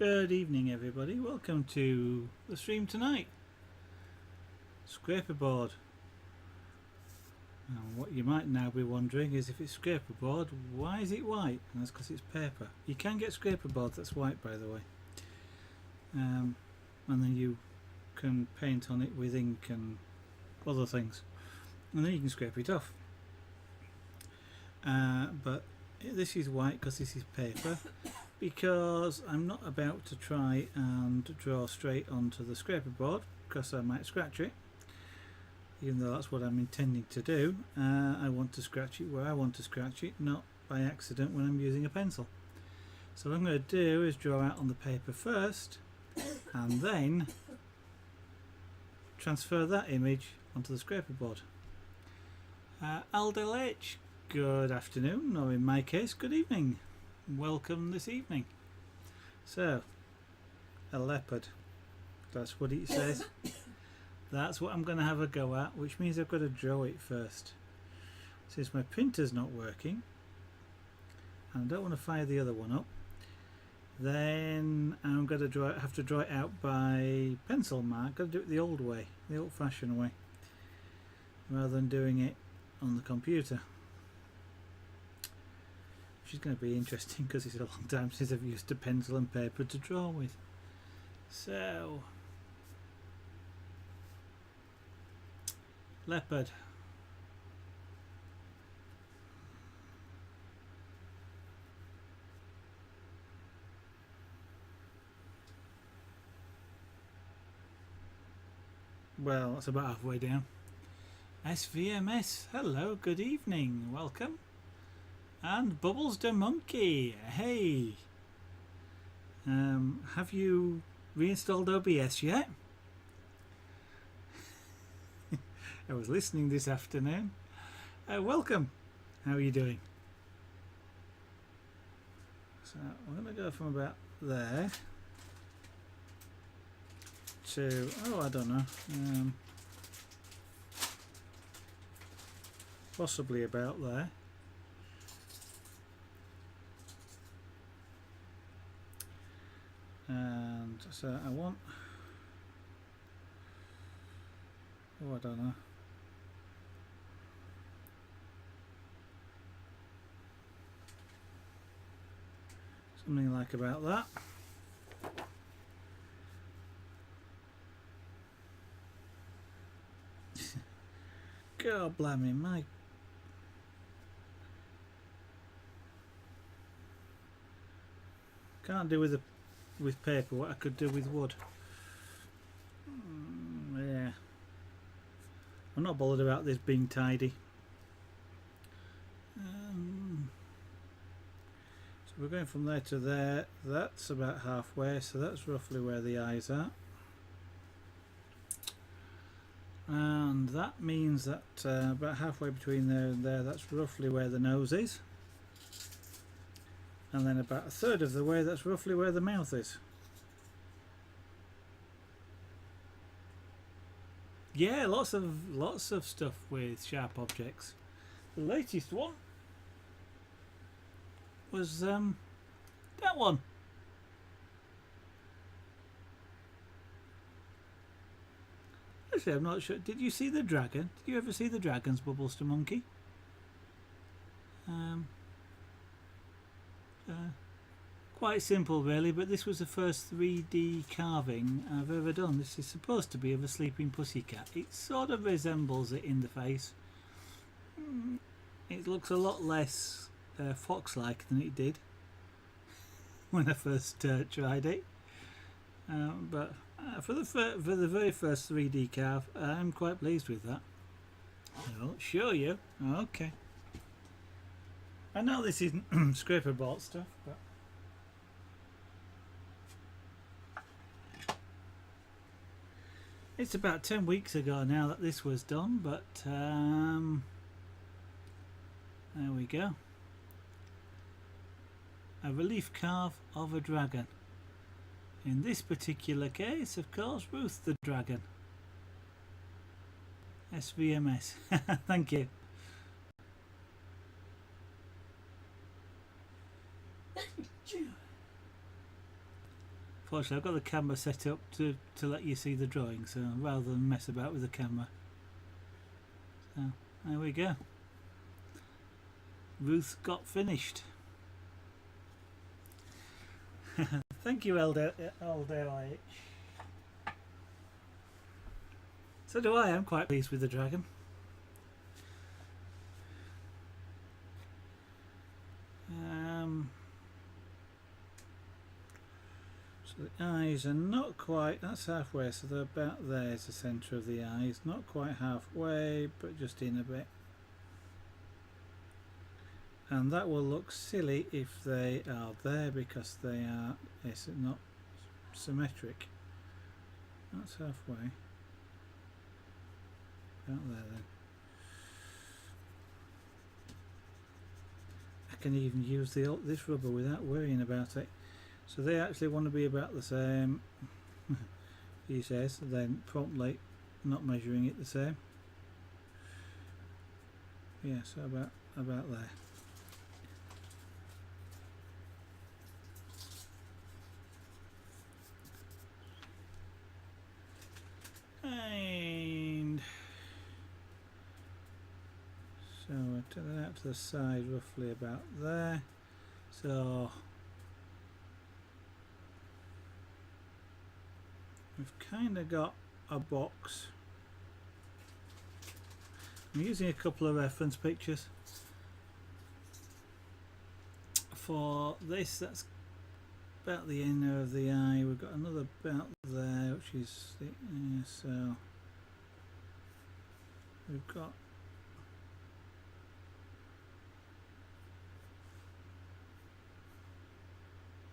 Good evening everybody, welcome to the stream tonight. Scraperboard. Now what you might now be wondering is, if it's scraperboard, why is it white? And that's because it's paper. You can get scraperboard that's white, by the way. And then you can paint on it with ink and other things. And then you can scrape it off. But this is white because this is paper. Because I'm not about to try and draw straight onto the scraperboard, because I might scratch it, even though that's what I'm intending to do. I want to scratch it where I want to scratch it, not by accident when I'm using a pencil. So what I'm going to do is draw out on the paper first and then transfer that image onto the scraperboard. Aldel H, good afternoon, or in my case, good evening. Welcome this evening. So, a leopard, that's what it says. That's what I'm going to have a go at, which means I've got to draw it first. Since my printer's not working and I don't want to fire the other one up, then I'm going to have to draw it out by pencil mark. Got to do it the old way, the old-fashioned way, rather than doing it on the computer. Which is going to be interesting because it's a long time since I've used a pencil and paper to draw with. So, leopard. Well, that's about halfway down. SVMS, hello, good evening, welcome. And Bubbles the Monkey, hey! Have you reinstalled OBS yet? I was listening this afternoon. Welcome, how are you doing? So we're going to go from about there to, oh I don't know, possibly about there. And so I want, oh I don't know, something like about that. God blimey, my can't do with paper what I could do with wood. Yeah, I'm not bothered about this being tidy. So we're going from there to there. That's about halfway, so that's roughly where the eyes are. And that means that about halfway between there and there, that's roughly where the nose is. And then about a third of the way, that's roughly where the mouth is. Yeah, lots of stuff with sharp objects. The latest one was that one. Actually, I'm not sure. Did you see the dragon? Did you ever see the dragons, Bubbles the Monkey? Quite simple really, but this was the first 3D carving I've ever done. This is supposed to be of a sleeping pussycat. It sort of resembles it in the face. It looks a lot less fox-like than it did when I first tried it. But for the very first 3D carve, I'm quite pleased with that. I'll show you. Okay. I know this isn't scraperboard stuff, but it's about 10 weeks ago now that this was done, but there we go. A relief carve of a dragon. In this particular case, of course, Ruth the Dragon. SVMS. Thank you. Unfortunately, I've got the camera set up to let you see the drawing, so rather than mess about with the camera. So there we go. Ruth got finished. Thank you, LDH. So do I. I'm quite pleased with the dragon. So the eyes are not quite, that's halfway, so they're about there is the centre of the eyes. Not quite halfway, but just in a bit. And that will look silly if they are there because they are, it's not symmetric. That's halfway. About there then. I can even use this rubber without worrying about it. So they actually want to be about the same, he says, then promptly not measuring it the same. Yeah, so about there. And so we'll turn that out to the side roughly about there. So we've kind of got a box. I'm using a couple of reference pictures for this. That's about the inner of the eye. We've got another about there, which is the so we've got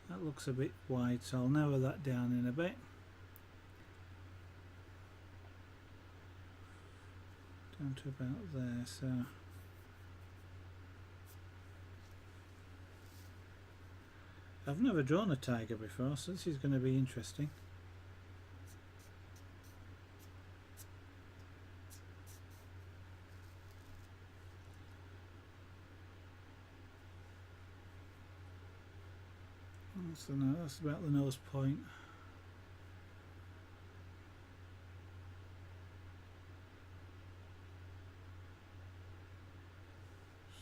that looks a bit wide, so I'll narrow that down in a bit. Down to about there, so I've never drawn a tiger before, so this is going to be interesting. So now that's about the nose point.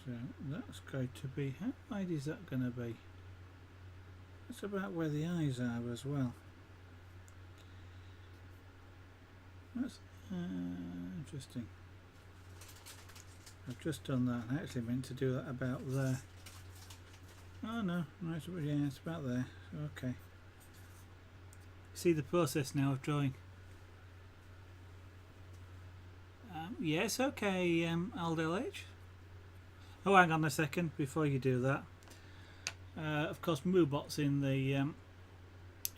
So that's going to be, how wide is that going to be? That's about where the eyes are as well. That's interesting. I've just done that. I actually meant to do that about there. Oh no, right, yeah, it's about there. Okay. See the process now of drawing. Yes, okay, LDH. Oh, hang on a second before you do that. Of course, Moobot's in the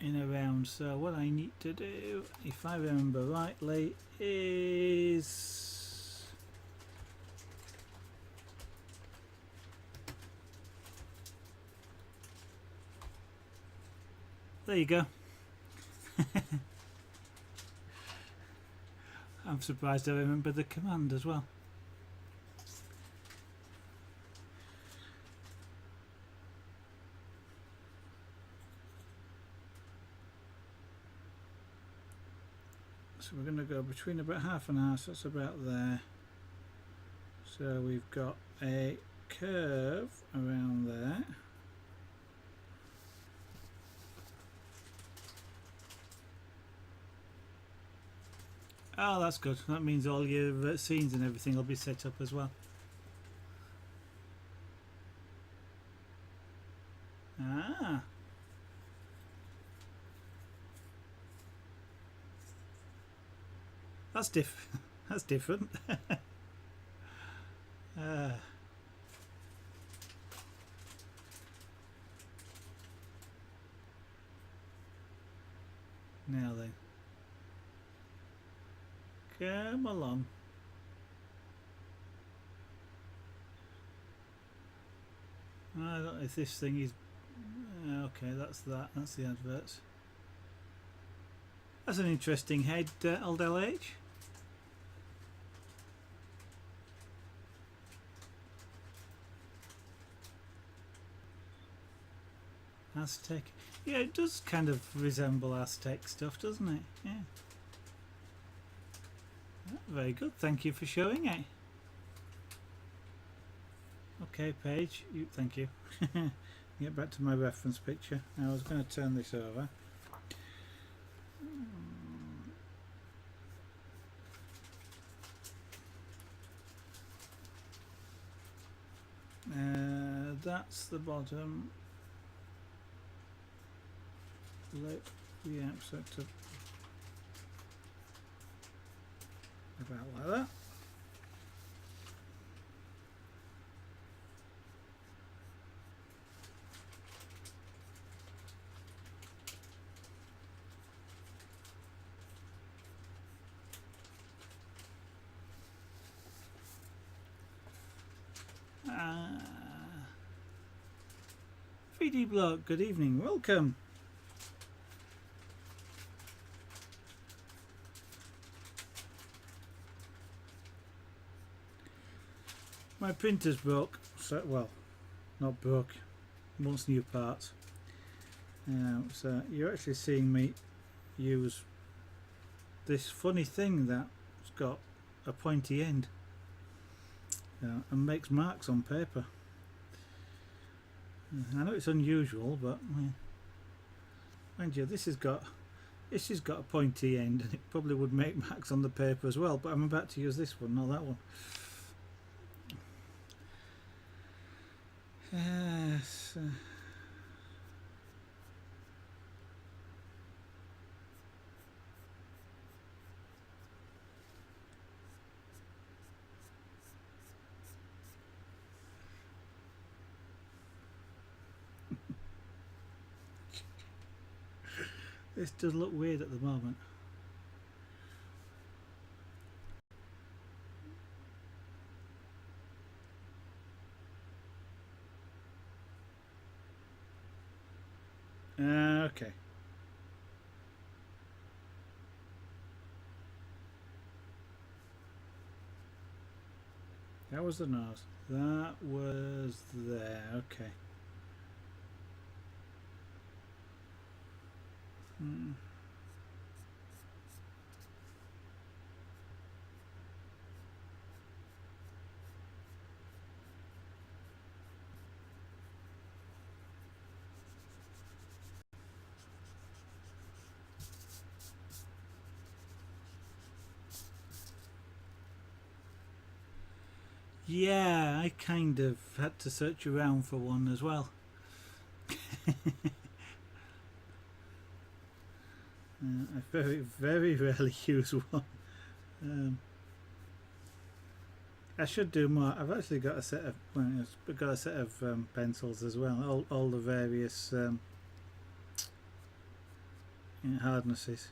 in around. So what I need to do, if I remember rightly, is there you go. I'm surprised I remember the command as well. So we're going to go between about half and half, so that's about there. So we've got a curve around there. Oh, that's good. That means all your scenes and everything will be set up as well. Ah. That's that's different. Now then, come along. I don't know if this thing is okay. That's that. That's the adverts. That's an interesting head, old LH. Aztec. Yeah, it does kind of resemble Aztec stuff, doesn't it? Yeah. Very good. Thank you for showing it. Okay, Paige. Thank you. Get back to my reference picture. I was going to turn this over. That's the bottom lip. Yeah, so to about like that. Uh, 3D Block, good evening, welcome. My printer's broke, so, well, not broke, wants new parts. So you're actually seeing me use this funny thing that's got a pointy end and makes marks on paper. I know it's unusual, but mind you, this has got a pointy end, and it probably would make marks on the paper as well. But I'm about to use this one, not that one. Yes. This does look weird at the moment. Okay. That was the nose. That was there. Okay. Yeah, I kind of had to search around for one as well. I very rarely use one. I should do more. I've actually got a set of pencils as well. All the various hardnesses.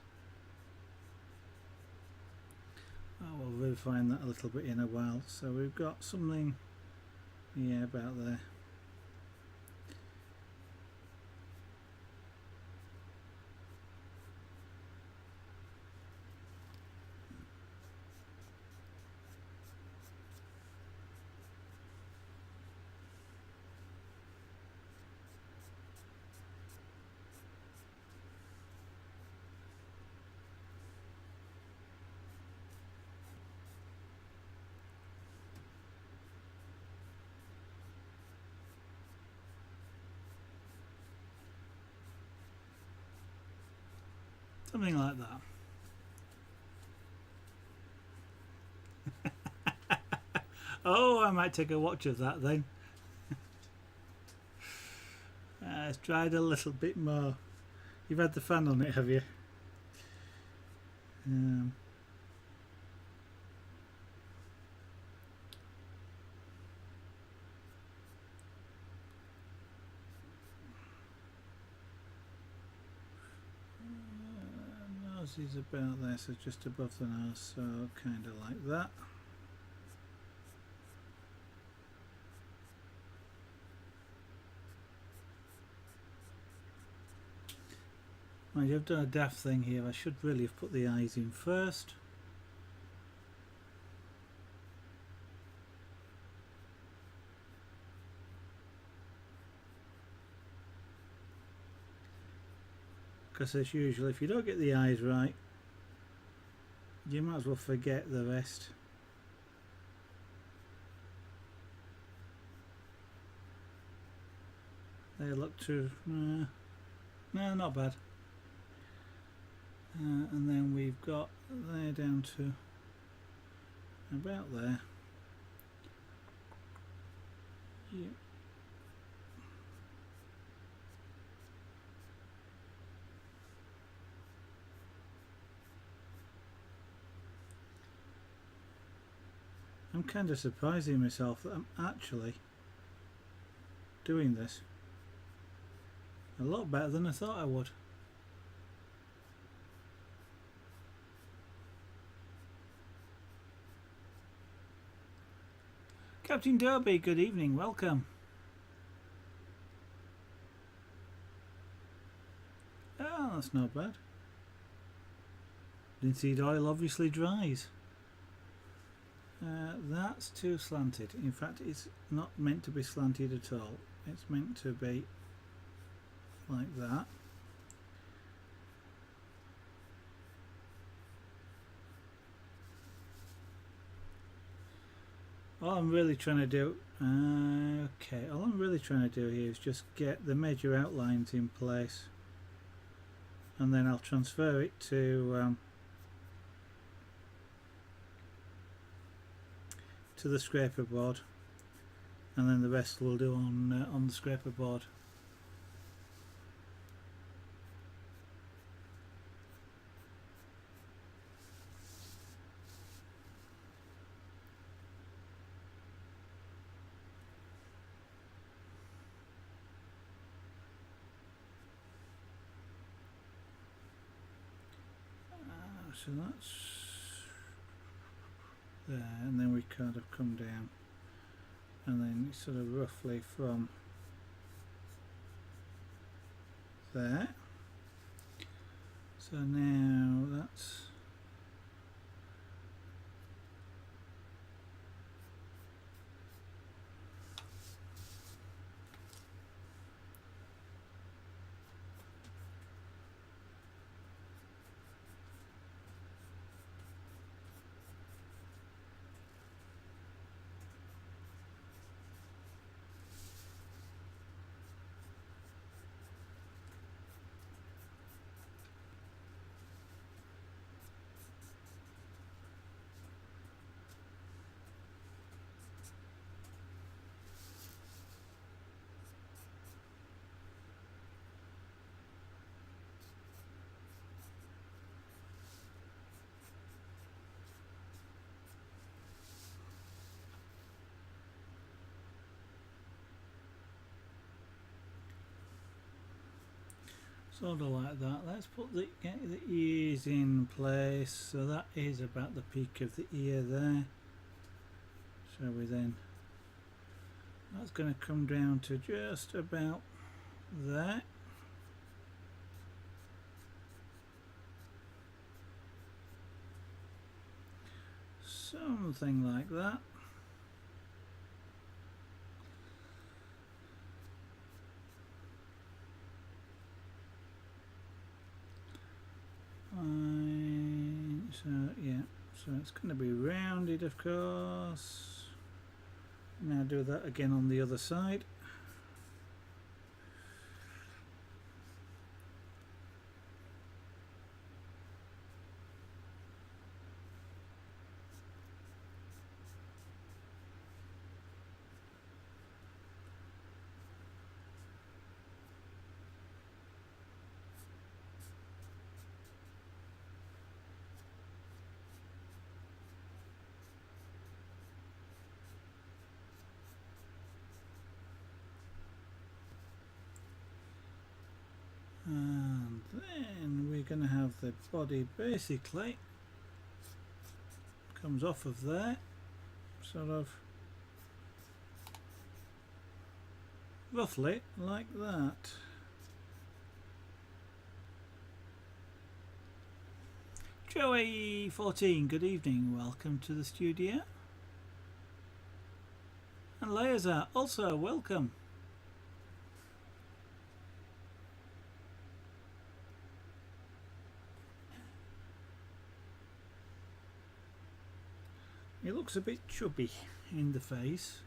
We'll refine that a little bit in a while. So we've got something, yeah, about there. Something like that. Oh, I might take a watch of that then. It's dried a little bit more. You've had the fan on it, have you? Nose is about there, so just above the nose, so kind of like that. Right, I've done a daft thing here. I should really have put the eyes in first. because as usual, if you don't get the eyes right, you might as well forget the rest. They look too... no, not bad. And then we've got there down to about there. Yeah. I'm kind of surprising myself that I'm actually doing this a lot better than I thought I would. Captain Derby, good evening, welcome. Oh, that's not bad. Linseed oil obviously dries. That's too slanted. In fact, it's not meant to be slanted at all. It's meant to be like that. All I'm really trying to do, all I'm really trying to do here is just get the major outlines in place, and then I'll transfer it to the scraper board, and then the rest we'll do on the scraper board. So that's there, and then we kind of come down, and then sort of roughly from there. So now that's sort of like that. Let's put get the ears in place. So that is about the peak of the ear there. So we then, that's going to come down to just about there. Something like that. So yeah, so it's going to be rounded, of course. Now do that again on the other side. And then we're going to have the body basically comes off of there, sort of roughly like that. Joey14, good evening, welcome to the studio. And Leaza, also welcome. He looks a bit chubby in the face.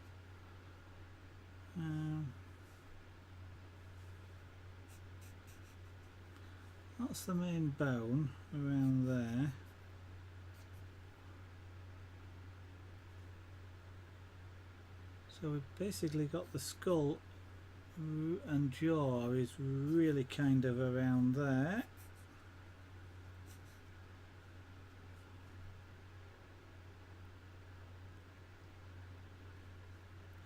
That's the main bone around there. So we've basically got the skull and jaw is really kind of around there.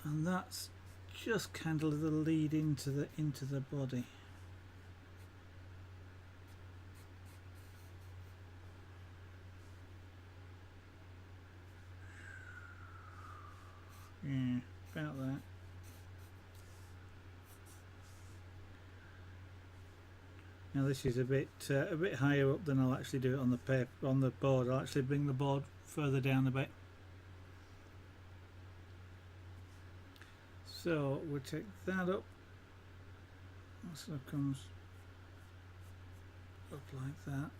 And that's just kind of the lead into the body. Yeah, about that. Now this is a bit higher up than I'll actually do it on the paper, on the board. I'll actually bring the board further down a bit. So we'll take that up. So it comes up like that.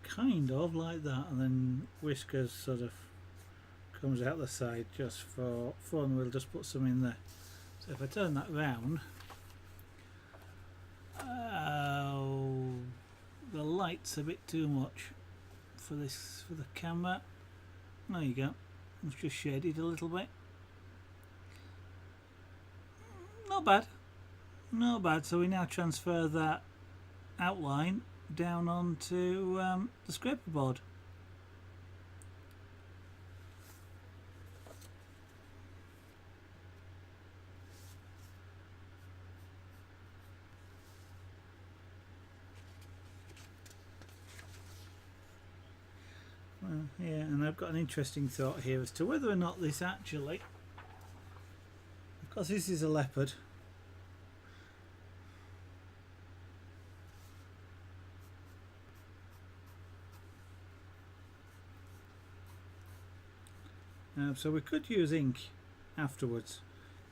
Kind of like that, and then whiskers sort of comes out the side just for fun. We'll just put some in there. So if I turn that round, the light's a bit too much for the camera. There you go. It's just shaded a little bit. Not bad, not bad. So we now transfer that outline down onto the scraper board. Well, yeah, and I've got an interesting thought here as to whether or not this actually, because this is a leopard, so we could use ink afterwards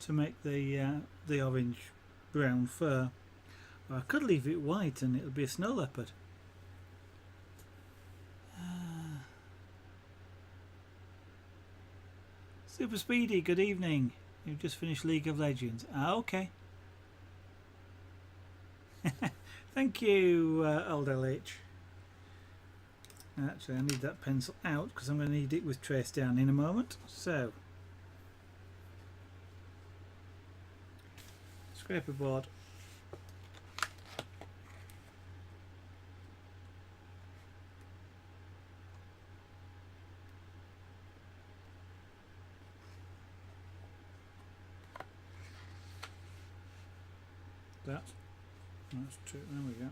to make the orange brown fur, or I could leave it white and it'll be a snow leopard. Super Speedy, good evening. You've just finished League of Legends. Okay. Thank you, old LH. Actually, I need that pencil out because I'm going to need it with trace down in a moment. So, scraper board. That's true. There we go.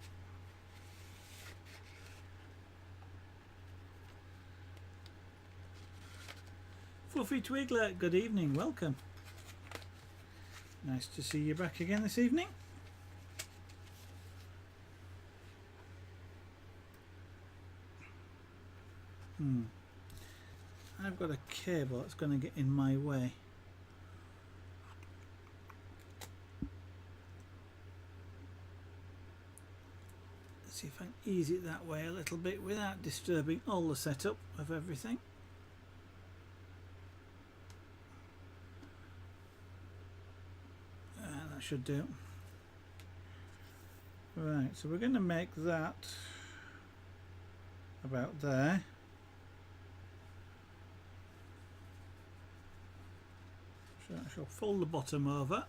Fluffy Twiglet, good evening, welcome. Nice to see you back again this evening. I've got a cable that's going to get in my way. See if I can ease it that way a little bit without disturbing all the setup of everything. That should do. Right, so we're going to make that about there. So I shall fold the bottom over.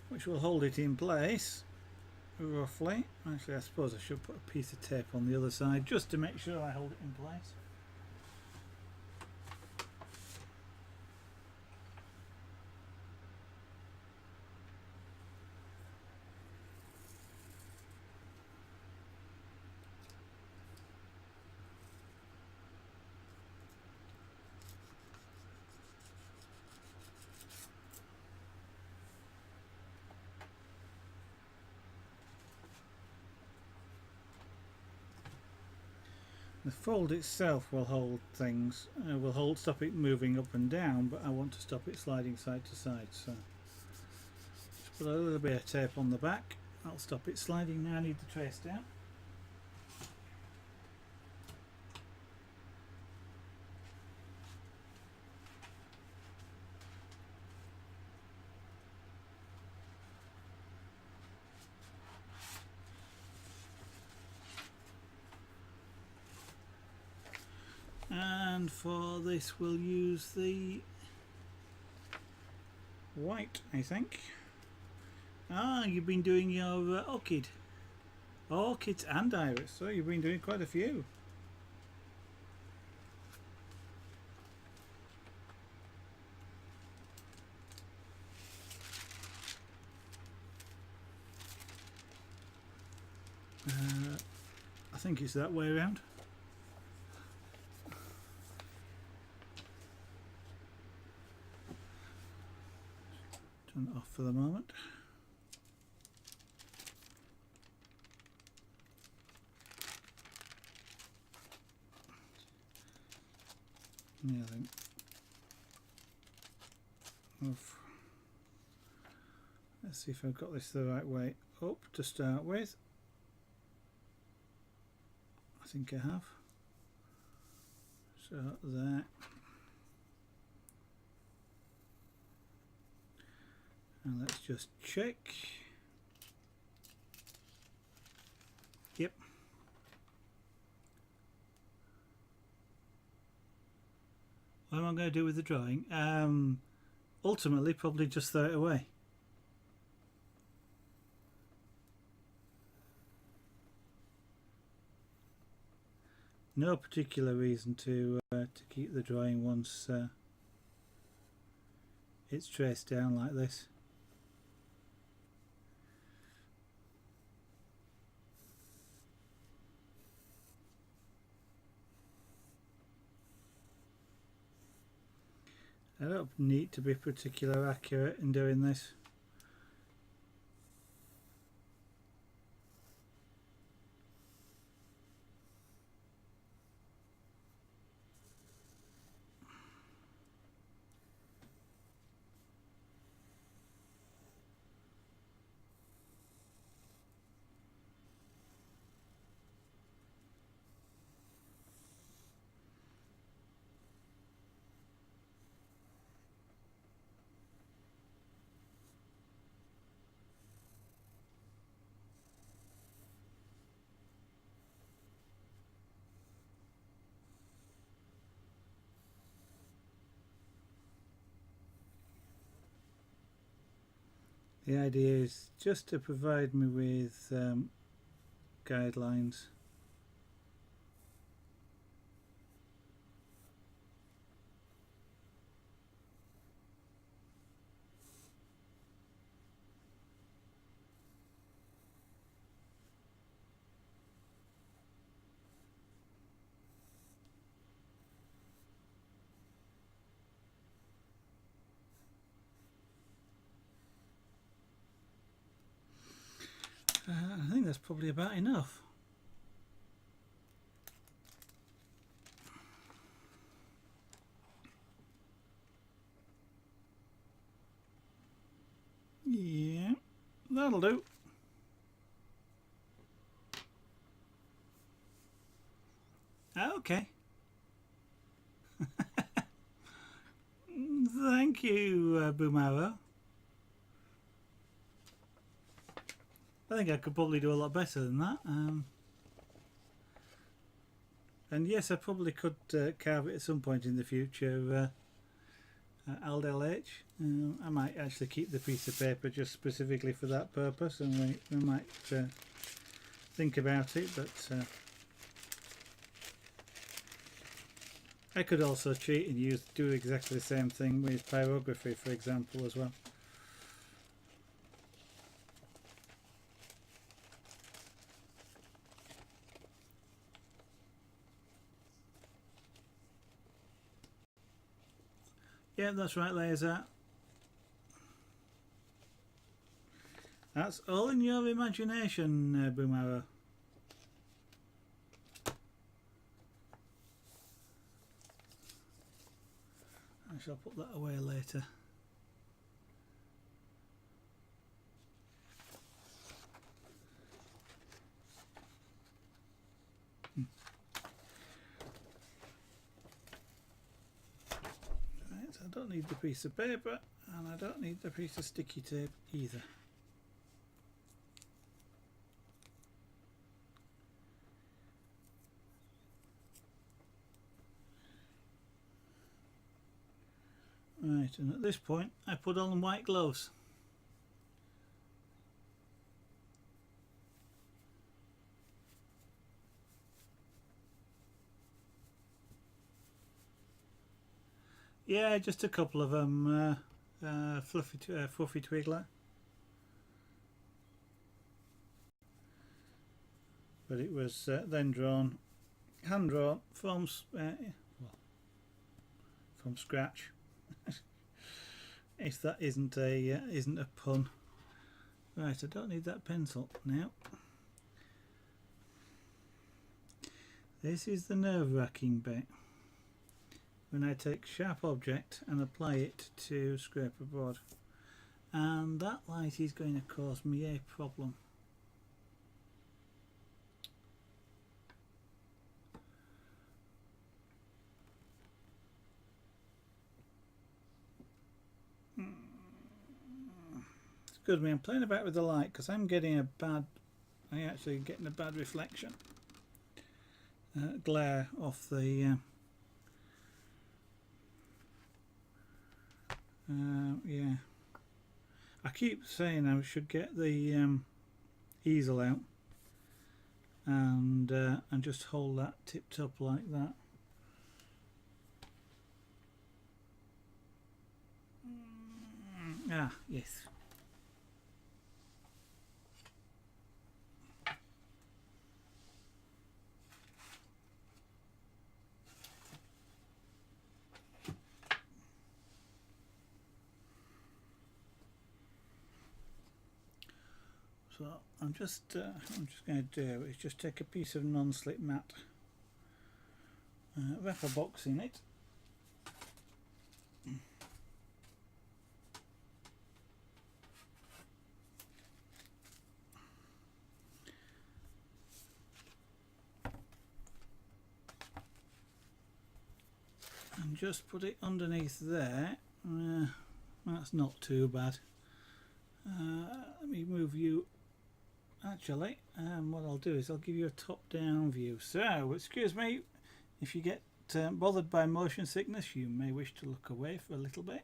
Which will hold it in place, roughly. Actually, I suppose I should put a piece of tape on the other side just to make sure I hold it in place. The fold itself will hold things, stop it moving up and down, but I want to stop it sliding side to side, so just put a little bit of tape on the back. I'll stop it sliding now. I need the trace down. And for this we'll use the white, I think. Ah, you've been doing your orchids and iris, so you've been doing quite a few. I think it's that way around. Turn it off for the moment. Yeah, I think. Oof. Let's see if I've got this the right way up to start with. I think I have. So there. And let's just check. Yep. What am I going to do with the drawing? Ultimately, probably just throw it away. No particular reason to keep the drawing once it's traced down like this. I don't need to be particularly accurate in doing this. The idea is just to provide me with guidelines. I think that's probably about enough. Yeah, that'll do. Okay. Thank you, Boomaro. I think I could probably do a lot better than that. And yes, I probably could carve it at some point in the future. LH. I might actually keep the piece of paper just specifically for that purpose, and we might think about it, but I could also cheat and do exactly the same thing with pyrography, for example, as well. Yeah, that's right, Laser. That's all in your imagination, Boomara. shall put that away later. Right, so I don't need the piece of paper and I don't need the piece of sticky tape either. Right, and at this point I put on white gloves. Yeah, just a couple of them, fluffy twiggler. But it was then drawn, hand drawn from scratch. If that isn't a pun. Right, I don't need that pencil now. This is the nerve-wracking bit. When I take sharp object and apply it to Scraperboard, and that light is going to cause me a problem. Excuse me, I'm playing about with the light because I'm getting I'm actually getting a bad reflection, glare off the yeah. I keep saying I should get the easel out and just hold that tipped up like that. Ah, yes. So I'm just going to do is just take a piece of non-slip mat, wrap a box in it, and just put it underneath there. That's not too bad. Let me move you. Actually, what I'll do is I'll give you a top-down view. So, excuse me, if you get bothered by motion sickness, you may wish to look away for a little bit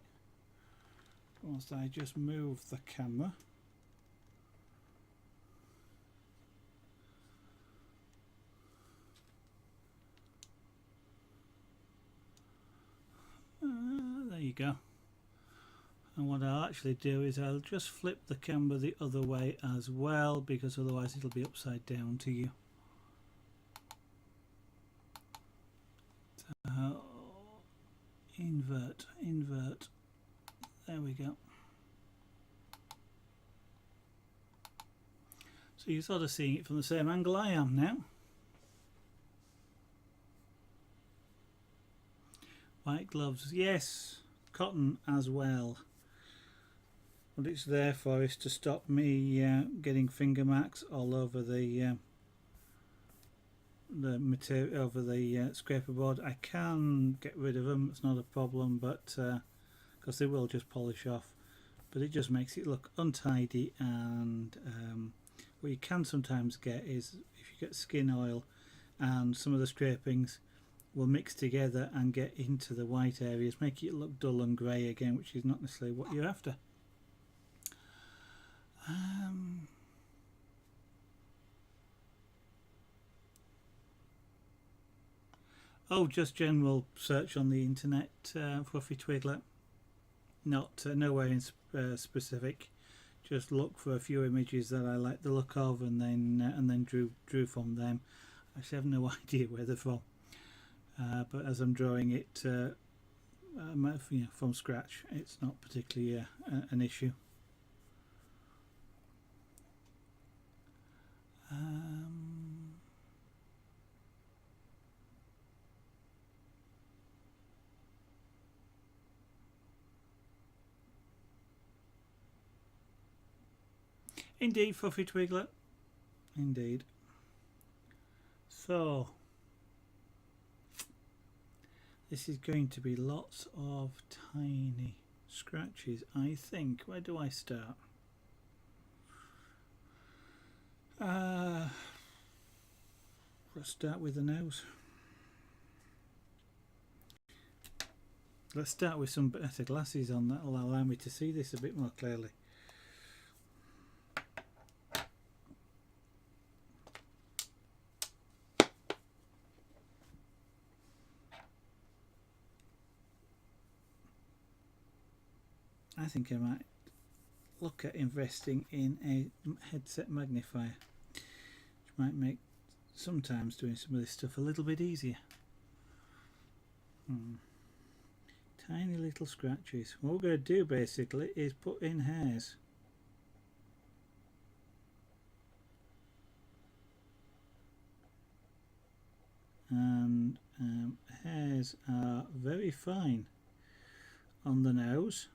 whilst I just move the camera. There you go. And what I'll actually do is I'll just flip the camera the other way as well, because otherwise it'll be upside down to you. So, invert. There we go. So you're sort of seeing it from the same angle I am now. White gloves, yes, cotton as well. What it's there for is to stop me getting finger marks all over the material, over the Scraperboard. I can get rid of them, it's not a problem, but because they will just polish off, but it just makes it look untidy. And what you can sometimes get is if you get skin oil and some of the scrapings will mix together and get into the white areas, make it look dull and grey again, which is not necessarily what you're after. Oh, just general search on the internet, fluffy twiglet. Not nowhere in specific. Just look for a few images that I like the look of, and then drew from them. I actually have no idea where they're from, but as I'm drawing it from scratch, it's not particularly an issue. Indeed, Fluffy Twiglet. Indeed. So, this is going to be lots of tiny scratches, I think. Where do I start? Let's start with the nose. Let's start with some better glasses on. That will allow me to see this a bit more clearly. I think I might look at investing in a headset magnifier, which might make sometimes doing some of this stuff a little bit easier. Tiny little scratches. What we're going to do basically is put in hairs. And hairs are very fine on the nose.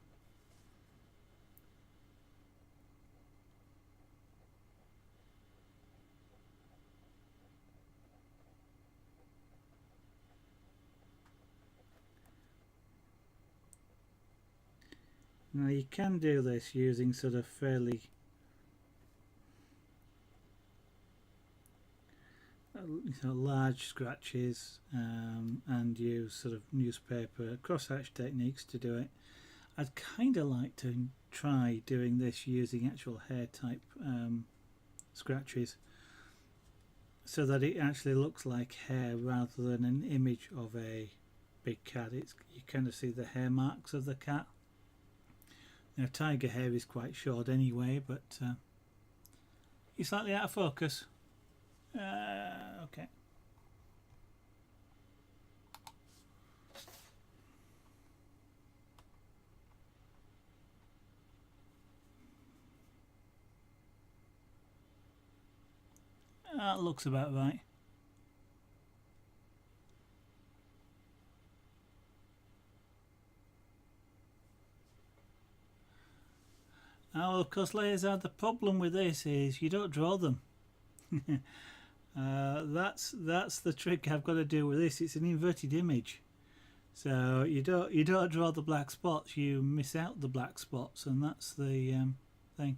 Now you can do this using sort of fairly large scratches and use sort of newspaper crosshatch techniques to do it. I'd kind of like to try doing this using actual hair type scratches so that it actually looks like hair rather than an image of a big cat. You kind of see the hair marks of the cat. Now tiger hair is quite short anyway, but you're slightly out of focus. Okay. That looks about right. Now, of course, Laser, the problem with this is you don't draw them. That's the trick I've got to do with this. It's an inverted image, so you don't draw the black spots. You miss out the black spots, and that's the thing.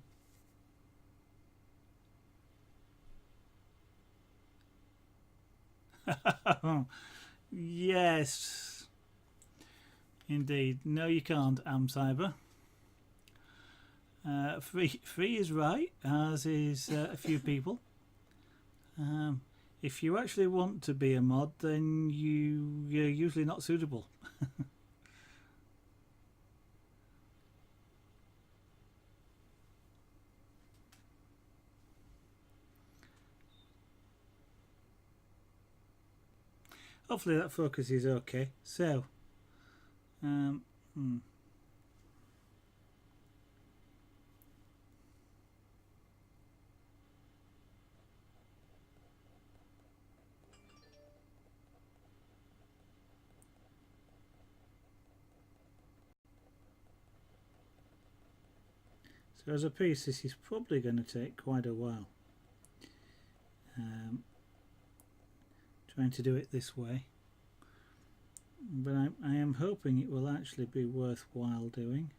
Yes, indeed. No, you can't, Cyber. Free is right, as is a few people. If you actually want to be a mod, then you're usually not suitable. Hopefully that focus is okay. So, so as a piece, this is probably going to take quite a while. Trying to do it this way, but I am hoping it will actually be worthwhile doing.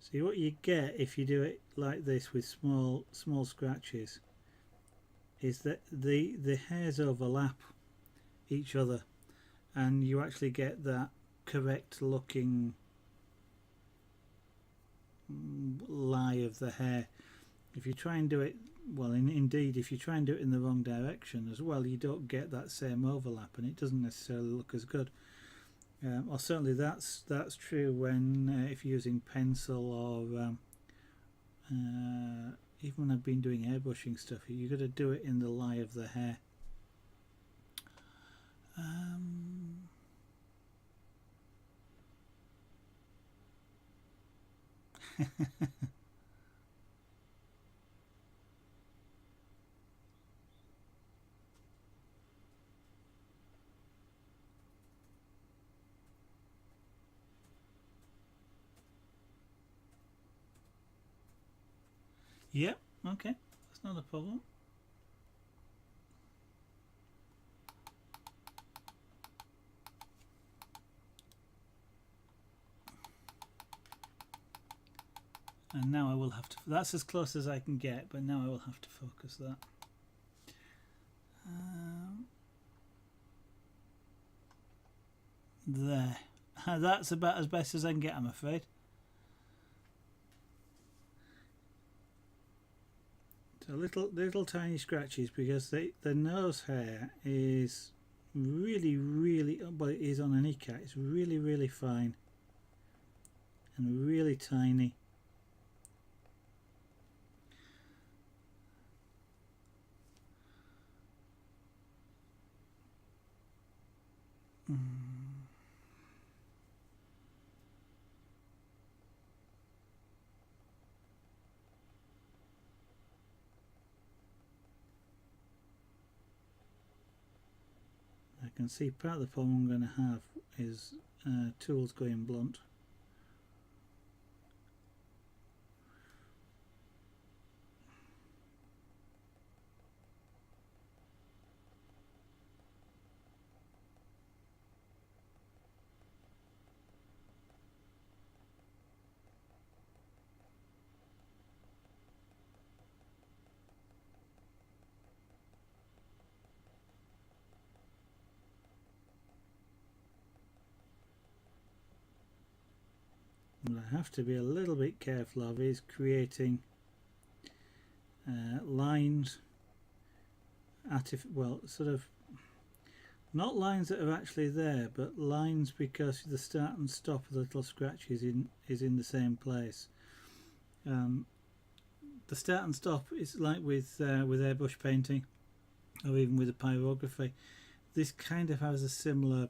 See, what you get if you do it like this with small scratches is that the hairs overlap each other, and you actually get that correct looking lie of the hair. If you try and do it, well, indeed, if you try and do it in the wrong direction as well, you don't get that same overlap, and it doesn't necessarily look as good. Or certainly that's true when if you're using pencil or even when I've been doing airbrushing stuff, you've got to do it in the lie of the hair. Yep, okay, that's not a problem. And now I will have to, that's as close as I can get, but now I will have to focus that. There. That's about as best as I can get, I'm afraid. So little tiny scratches, because the nose hair is really, well, it is on any cat, it's really fine and really tiny. I can see part of the problem I'm going to have is tools going blunt. What I have to be a little bit careful of is creating lines, well, sort of not lines that are actually there, but lines because the start and stop of the little scratch is in the same place. The start and stop is like with airbrush painting, or even with a pyrography. This kind of has a similar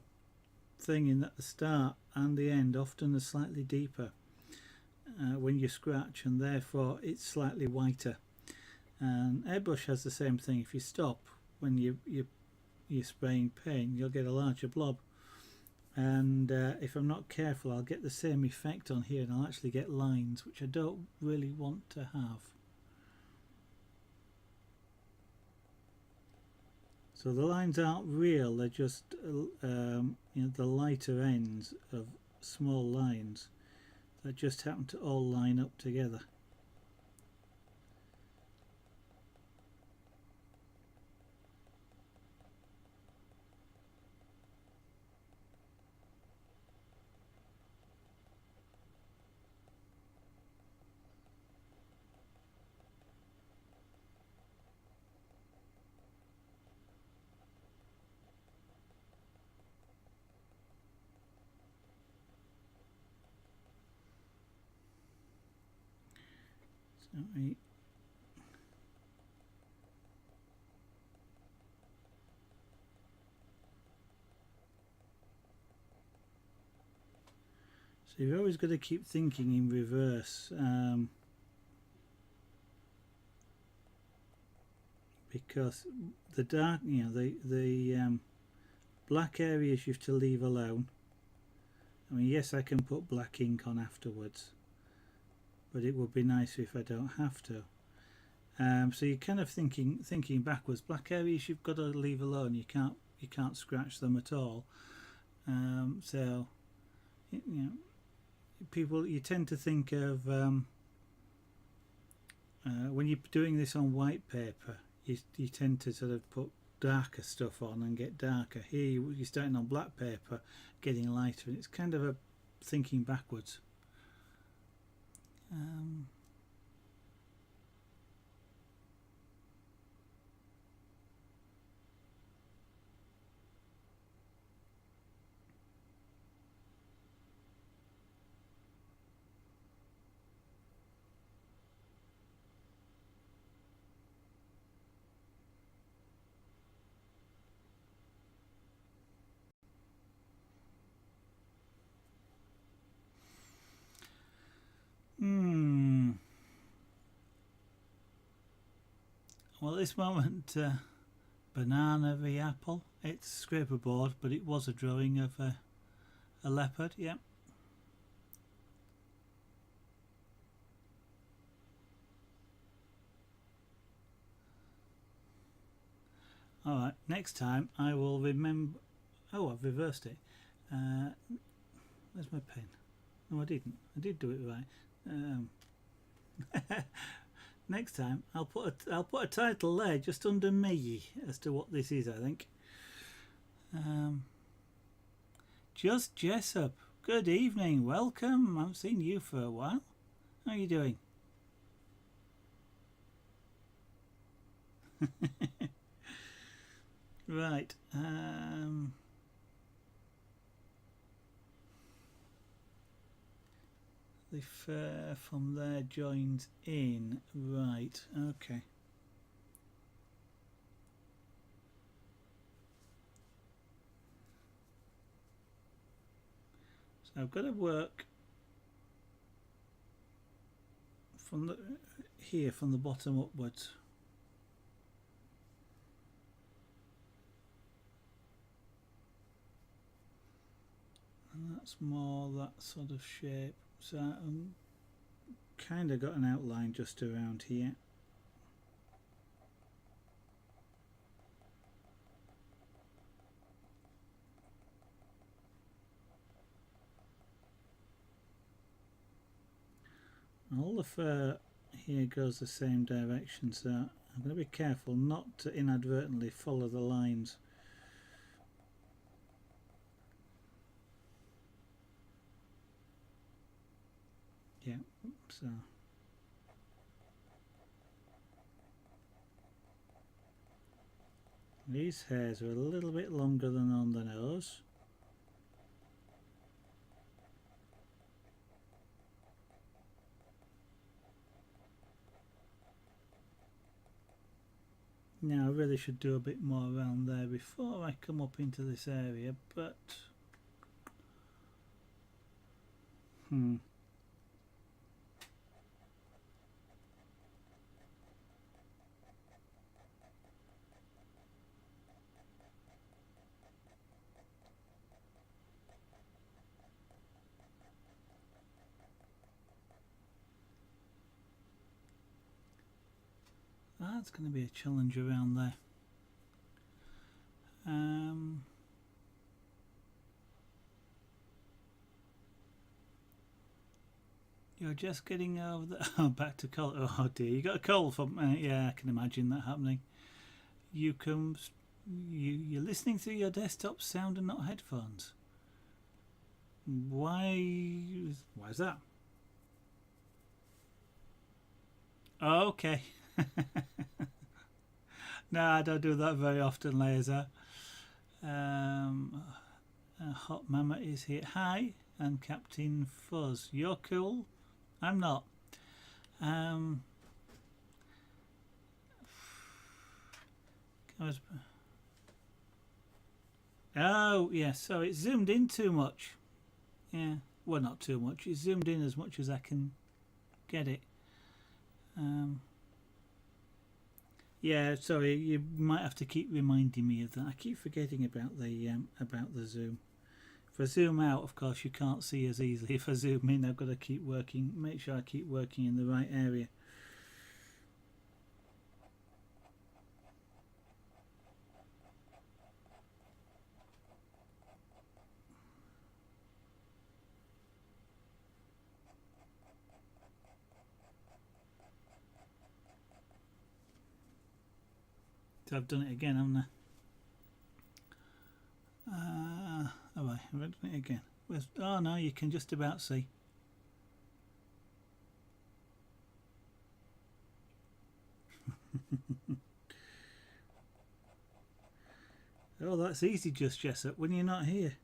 thing in that the start and the end often are slightly deeper when you scratch, and therefore it's slightly whiter. And airbrush has the same thing. If you stop when you're spraying paint, you'll get a larger blob, and if I'm not careful, I'll get the same effect on here, and I'll actually get lines which I don't really want to have. So the lines aren't real, they're just the lighter ends of small lines that just happen to all line up together. So you've always got to keep thinking in reverse, because the dark, the black areas you have to leave alone. I mean, yes, I can put black ink on afterwards, but it would be nicer if I don't have to. So you're kind of thinking backwards. Black areas you've got to leave alone. You can't scratch them at all. So people, you tend to think of when you're doing this on white paper, you tend to sort of put darker stuff on and get darker. Here you're starting on black paper, getting lighter, and it's kind of a thinking backwards. Well, at this moment, banana v apple. It's Scraperboard, but it was a drawing of a leopard. Yeah. Alright, next time I will remember. Oh, I've reversed it. Where's my pen? No, I didn't. I did do it right. Next time I'll put a title there just under me as to what this is, I think. Just Jessup. Good evening. Welcome. I haven't seen you for a while. How are you doing? Right. The fare from there joins in. Right. Okay. So I've got to work from the bottom upwards. And that's more that sort of shape. So I'm kind of got an outline just around here. All the fur here goes the same direction, so I'm going to be careful not to inadvertently follow the lines. Yeah, so these hairs are a little bit longer than on the nose. Now I really should do a bit more around there before I come up into this area, but that's going to be a challenge around there. You're just getting over the back to cold. Oh dear, you got a cold from yeah, I can imagine that happening. You're listening through your desktop sound and not headphones. Why's that? Oh, okay. No, I don't do that very often, Laser. Hot Mama is here. Hi, and Captain Fuzz. You're cool. I'm not. Oh, yeah, so it zoomed in too much. Yeah, well, not too much. It zoomed in as much as I can get it. Yeah, sorry, you might have to keep reminding me of that. I keep forgetting about the zoom. If I zoom out, of course, you can't see as easily. If I zoom in, I've got to keep working, make sure I keep working in the right area. So I've done it again, haven't I? Oh, right, I've done it again. Oh no, you can just about see. Oh, that's easy, just Jessup, when you're not here.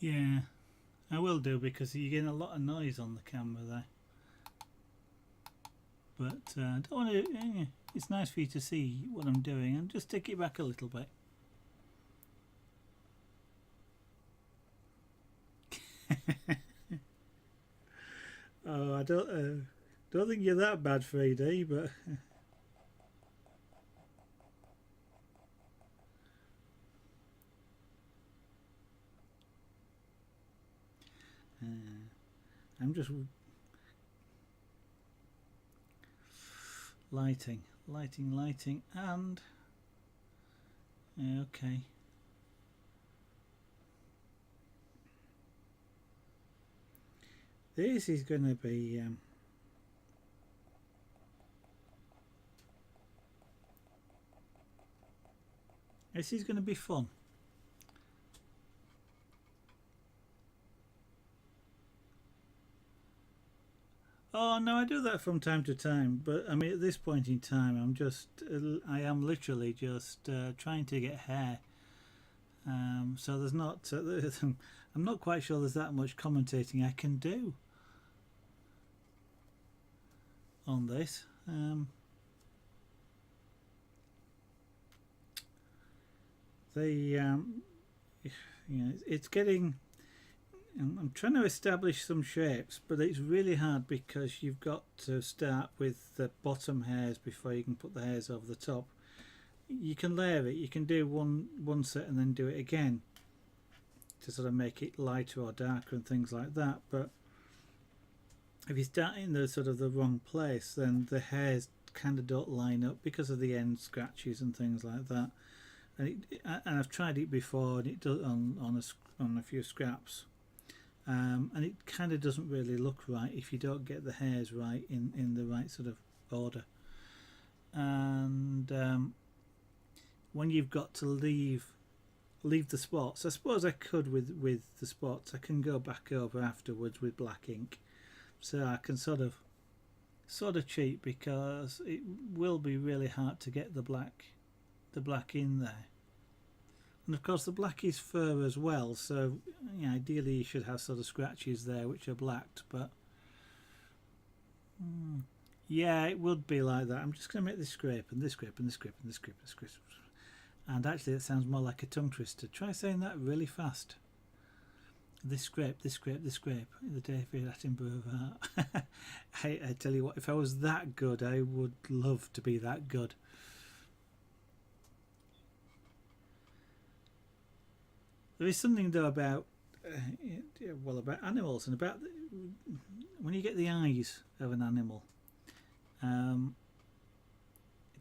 Yeah, I will do, because you're getting a lot of noise on the camera there. But I don't want to. It's nice for you to see what I'm doing, and just take it back a little bit. Oh, I don't think you're that bad, 3D, but. I'm just lighting, and okay. This is going to be fun. Oh no, I do that from time to time, but I mean at this point in time, I am literally just trying to get hair. So there's not, I'm not quite sure there's that much commentating I can do on this. It's getting. I'm trying to establish some shapes, but it's really hard because you've got to start with the bottom hairs before you can put the hairs over the top. You can layer it, you can do one set and then do it again to sort of make it lighter or darker and things like that, but if you start in the sort of the wrong place, then the hairs kind of don't line up because of the end scratches and things like that. And I've tried it before, and it does on a few scraps. And it kind of doesn't really look right if you don't get the hairs right in the right sort of order. And when you've got to leave the spots, I suppose I could with the spots. I can go back over afterwards with black ink, so I can sort of cheat, because it will be really hard to get the black in there. And of course the black is fur as well, so ideally you should have sort of scratches there which are blacked, but yeah, it would be like that. I'm just going to make this scrape and this scrape and this scrape and this scrape and this scrape. And actually it sounds more like a tongue twister. Try saying that really fast. This scrape, this scrape, this scrape. The David Attenborough art. I tell you what, if I was that good, I would love to be that good. There is something though about about animals, and about when you get the eyes of an animal,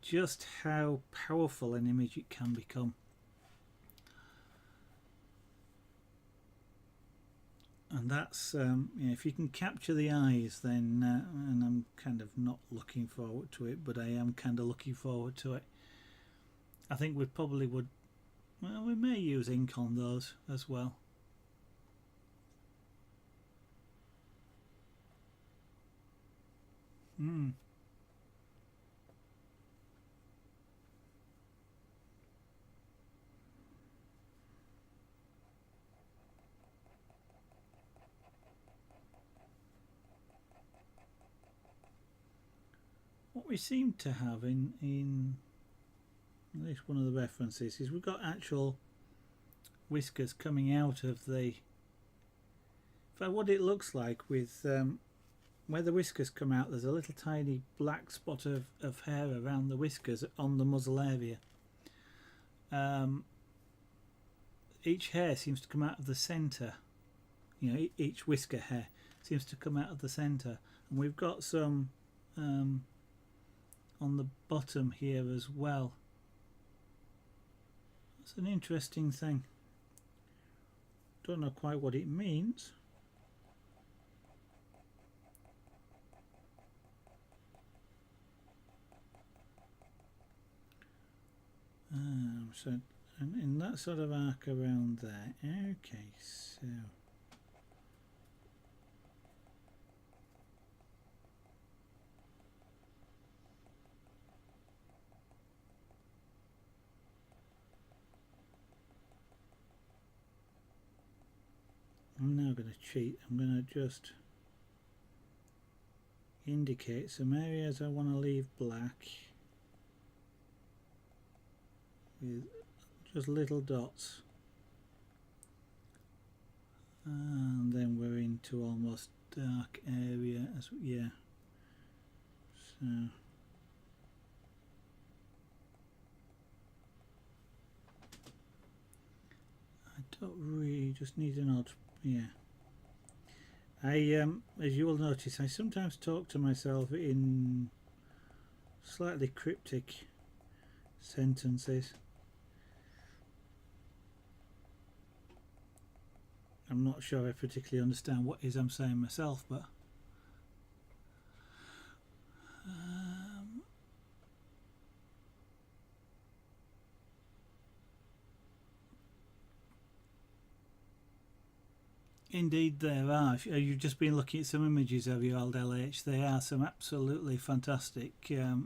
just how powerful an image it can become. And that's if you can capture the eyes, then and I'm kind of not looking forward to it, but I am kind of looking forward to it. I think we probably would. Well, we may use ink on those as well. What we seem to have in at least one of the references is we've got actual whiskers coming out of the. In fact, what it looks like with where the whiskers come out, there's a little tiny black spot of hair around the whiskers on the muzzle area. Each hair seems to come out of the centre. Each whisker hair seems to come out of the centre, and we've got some on the bottom here as well. It's an interesting thing. Don't know quite what it means. So in that sort of arc around there. Okay, so I'm now going to cheat. I'm going to just indicate some areas I want to leave black with just little dots, and then we're into almost dark area as yeah. So I don't really just need an odd yeah. As you will notice, I sometimes talk to myself in slightly cryptic sentences. I'm not sure I particularly understand what it is I'm saying myself, but indeed there are. You've just been looking at some images of your old LH. There are some absolutely fantastic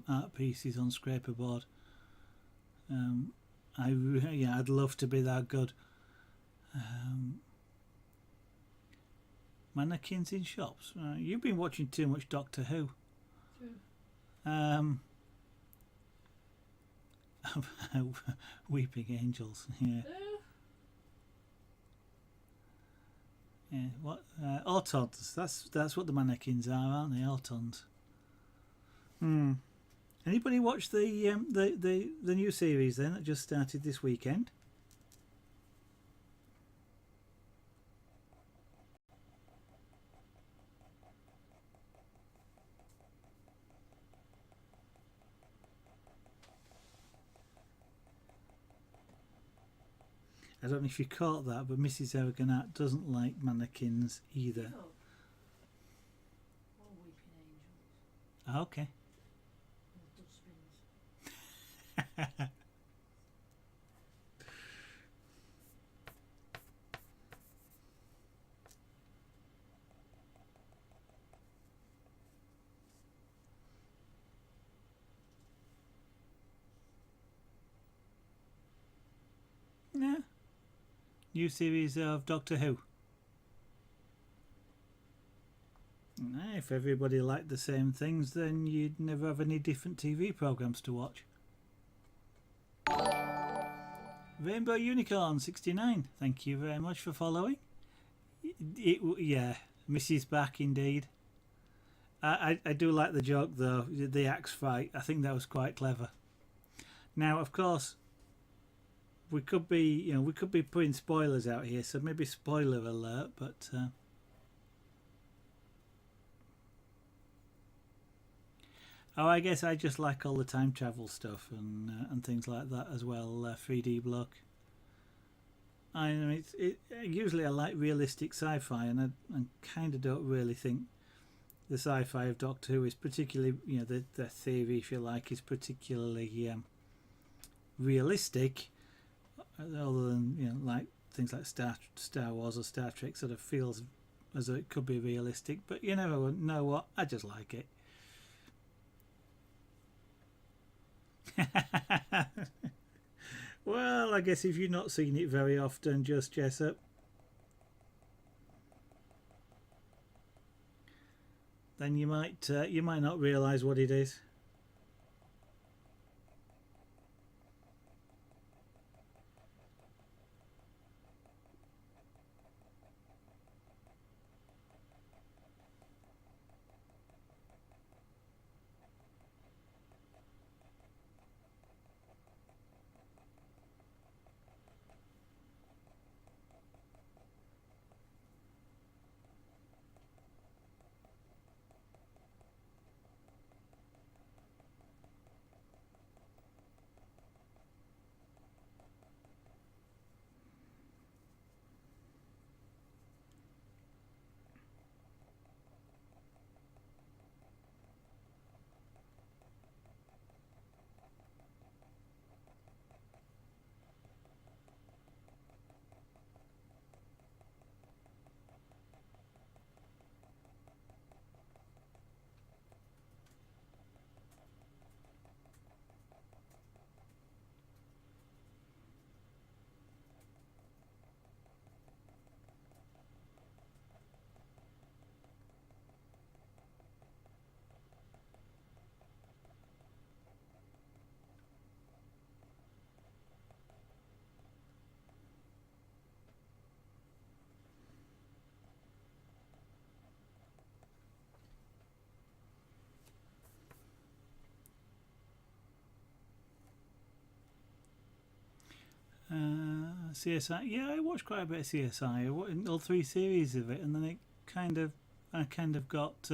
art pieces on Scraperboard. I'd love to be that good. Mannequins in shops. You've been watching too much Doctor Who. Weeping Angels. Yeah. Yeah. What? Autons. That's what the mannequins are, aren't they? Autons. Anybody watch the new series then that just started this weekend? I don't know if you caught that, but Mrs. Ergonaut doesn't like mannequins either. Oh. Or weeping angels. Okay. Or dustbins. Yeah. New series of Doctor Who. If everybody liked the same things, then you'd never have any different TV programs to watch. Rainbow Unicorn 69. Thank you very much for following. Yeah, Mrs. Back indeed. I do like the joke though, the axe fight. I think that was quite clever. Now, of course, we could be putting spoilers out here, so maybe spoiler alert. But I guess I just like all the time travel stuff and things like that as well. 3D block. I mean, usually I like realistic sci-fi, and I kind of don't really think the sci-fi of Doctor Who is particularly, the theory, if you like, is particularly realistic. Other than like things like Star Wars or Star Trek, sort of feels as though it could be realistic, but you never know what. I just like it. Well, I guess if you've not seen it very often, just Jessup, then you might not realise what it is. CSI. Yeah, I watched quite a bit of CSI. Watched all three series of it, and then I kind of got,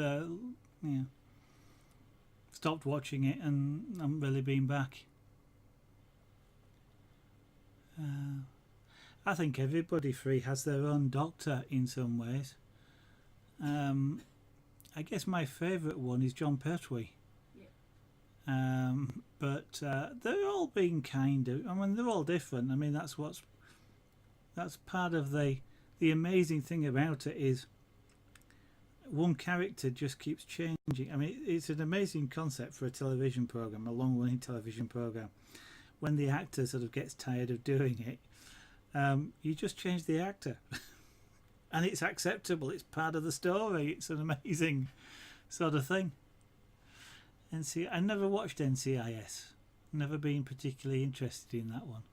stopped watching it, and I haven't really been back. I think everybody free has their own doctor in some ways. I guess my favourite one is John Pertwee. Yeah. But they're all being kind of. I mean, they're all different. I mean, that's part of the amazing thing about it is one character just keeps changing. I mean, it's an amazing concept for a television program, a long-running television program. When the actor sort of gets tired of doing it, you just change the actor, and it's acceptable. It's part of the story. It's an amazing sort of thing. I never watched NCIS. Never been particularly interested in that one.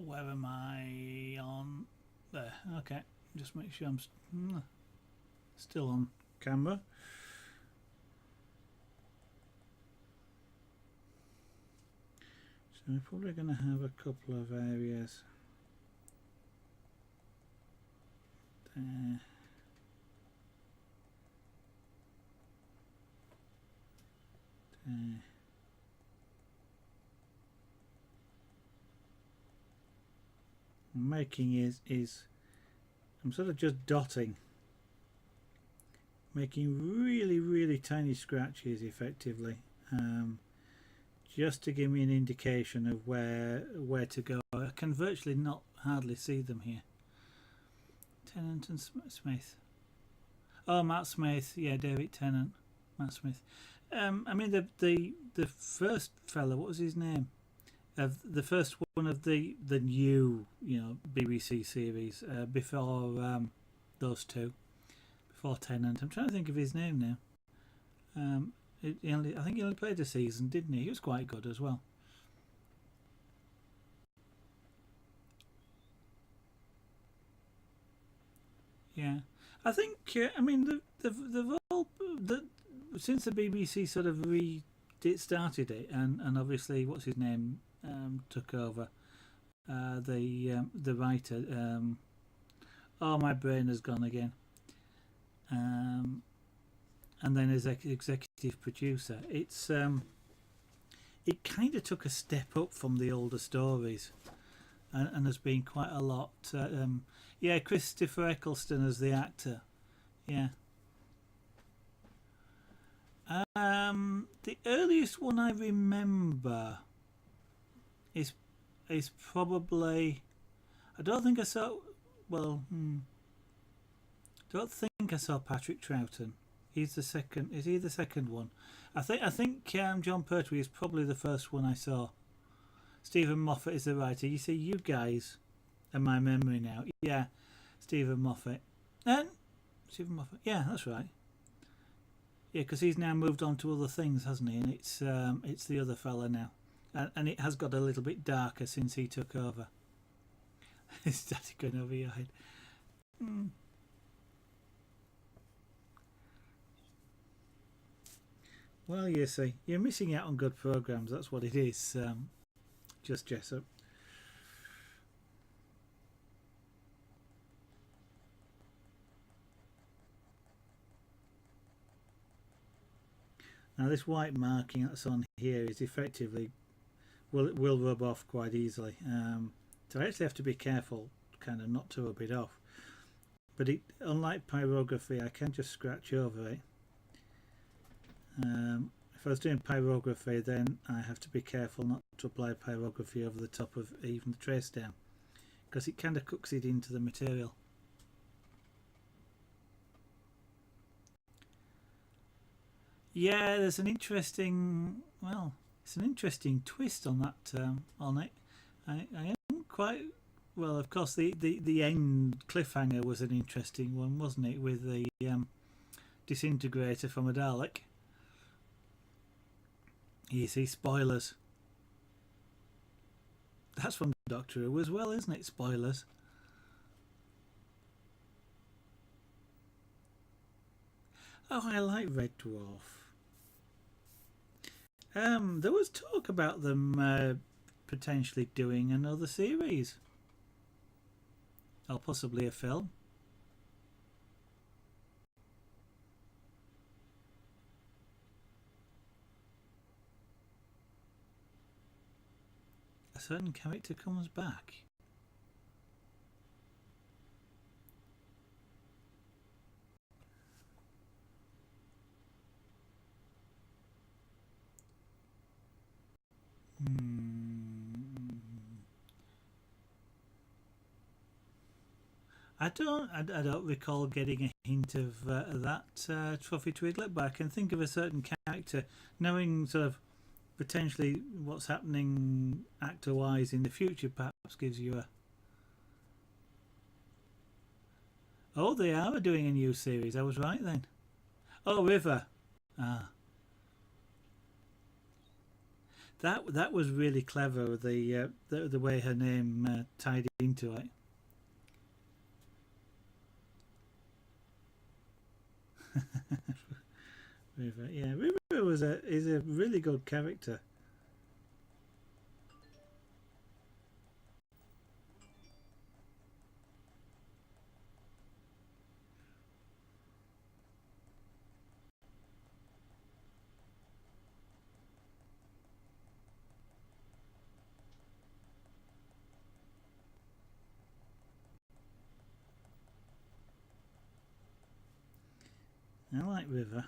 Where am I on? There. Okay. Just make sure I'm still on camera. So we're probably going to have a couple of areas. There. There. Making is I'm sort of just dotting, making really tiny scratches effectively, just to give me an indication of where to go. I can virtually not hardly see them here. Tennant and Smith. Oh, Matt Smith. Yeah, David Tennant. Matt Smith. I mean the first fella. What was his name? Of the first one of the new BBC series before those two, before Tennant. I'm trying to think of his name now. I think he only played a season, didn't he? He was quite good as well. Yeah, I think. I mean, they've all since the BBC sort of started it, and obviously, what's his name took over. The writer. Oh, my brain has gone again. And then as executive producer, it kind of took a step up from the older stories, and has been quite a lot. Yeah, Christopher Eccleston as the actor. Yeah. The earliest one I remember is probably. I don't think I saw. Well, don't think I saw Patrick Troughton. He's the second. Is he the second one? I think John Pertwee is probably the first one I saw. Stephen Moffat is the writer. You see, you guys are my memory now. Yeah, Stephen Moffat. And Stephen Moffat. Yeah, that's right. Yeah, because he's now moved on to other things, hasn't he? And it's the other fella now, and it has got a little bit darker since he took over. Is that going over your head? Well, you see, you're missing out on good programs. That's what it is. Just Jessup. Now, this white marking that's on here is effectively will rub off quite easily. So I actually have to be careful, kind of not to rub it off. But unlike pyrography, I can just scratch over it. If I was doing pyrography, then I have to be careful not to apply pyrography over the top of even the trace down, because it kind of cooks it into the material. Yeah, there's an interesting. Well, it's an interesting twist on that. On it, I am quite. Well, of course, the end cliffhanger was an interesting one, wasn't it? With the disintegrator from a Dalek. You see, spoilers. That's from Doctor Who as well, isn't it? Spoilers. Oh, I like Red Dwarf. There was talk about them potentially doing another series, or possibly a film. A certain character comes back. I don't recall getting a hint of that Trophy Twiglet, but I can think of a certain character, knowing sort of potentially what's happening actor-wise in the future. Perhaps gives you a. Oh, they are doing a new series. I was right then. Oh, River. Ah, that was really clever. The way her name tied into it. River, yeah, River is a really good character. I like River.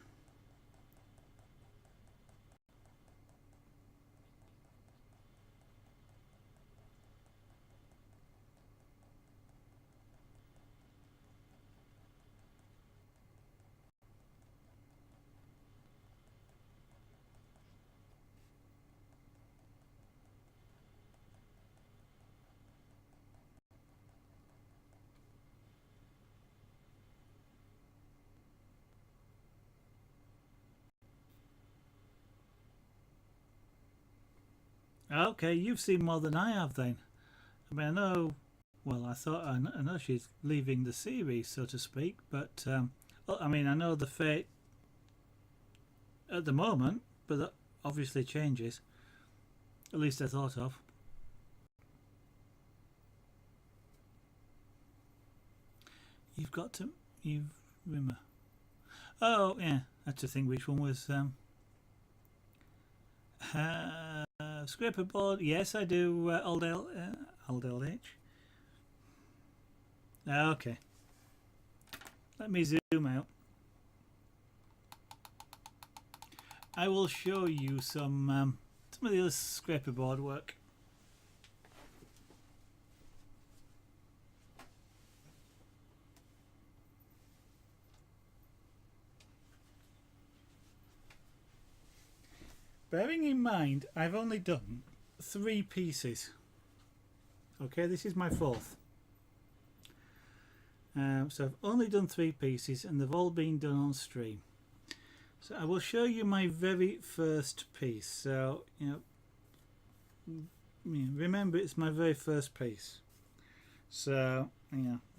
Okay, you've seen more than I have then. I mean, I know. Well, I know she's leaving the series, so to speak. But well, I mean, I know the fate at the moment, but that obviously changes. At least I thought of. You've got to. You've remember. Oh yeah, I had to think which one was. Scraperboard. Yes, I do. Aldel H. Okay. Let me zoom out. I will show you some of the other Scraperboard work. Bearing in mind, I've only done 3 pieces. Okay, this is my 4th. So I've only done 3 pieces, and they've all been done on stream. So I will show you my very first piece. So remember, it's my very first piece. So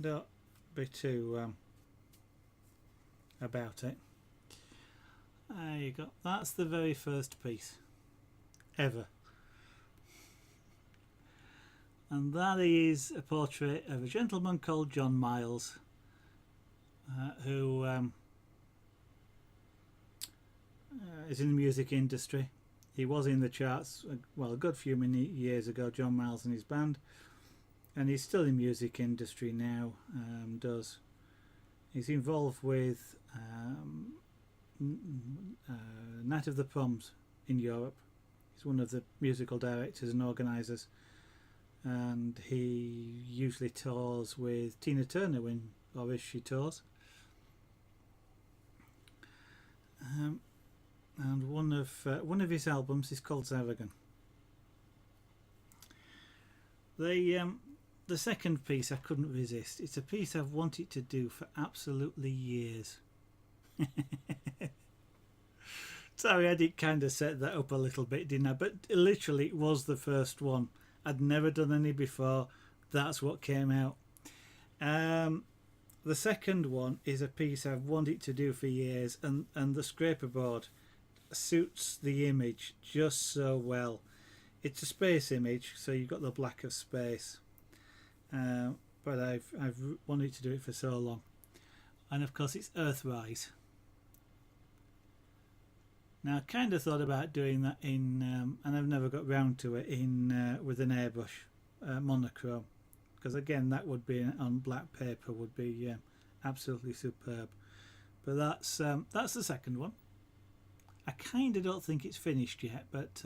don't be too about it. There you go. That's the very first piece ever. And that is a portrait of a gentleman called John Miles, who is in the music industry. He was in the charts, well, a good few years ago, John Miles and his band, and he's still in the music industry now. He's involved with Night of the Proms in Europe. He's one of the musical directors and organisers, and he usually tours with Tina Turner if she tours. And one of his albums is called Zaragan. The second piece I couldn't resist. It's a piece I've wanted to do for absolutely years. Sorry, I did kind of set that up a little bit, didn't I? But literally, it was the first one. I'd never done any before. That's what came out. The second one is a piece I've wanted to do for years, and the Scraperboard suits the image just so well. It's a space image, so you've got the black of space, but I've wanted to do it for so long. And of course it's Earthrise. Now I kind of thought about doing that in, and I've never got round to it, in with an airbrush monochrome, because again that would be on black paper, would be absolutely superb. But that's the second one. I kind of don't think it's finished yet, but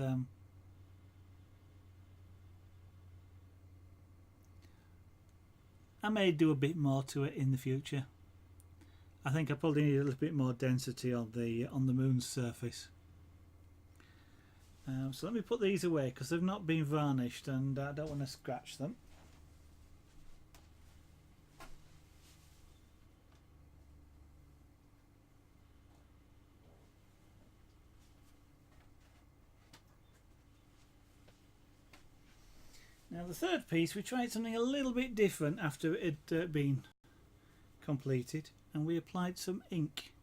I may do a bit more to it in the future. I think I probably need a little bit more density on the moon's surface. So let me put these away because they've not been varnished and I don't want to scratch them. Now the third piece, we tried something a little bit different after it had been completed, and we applied some ink.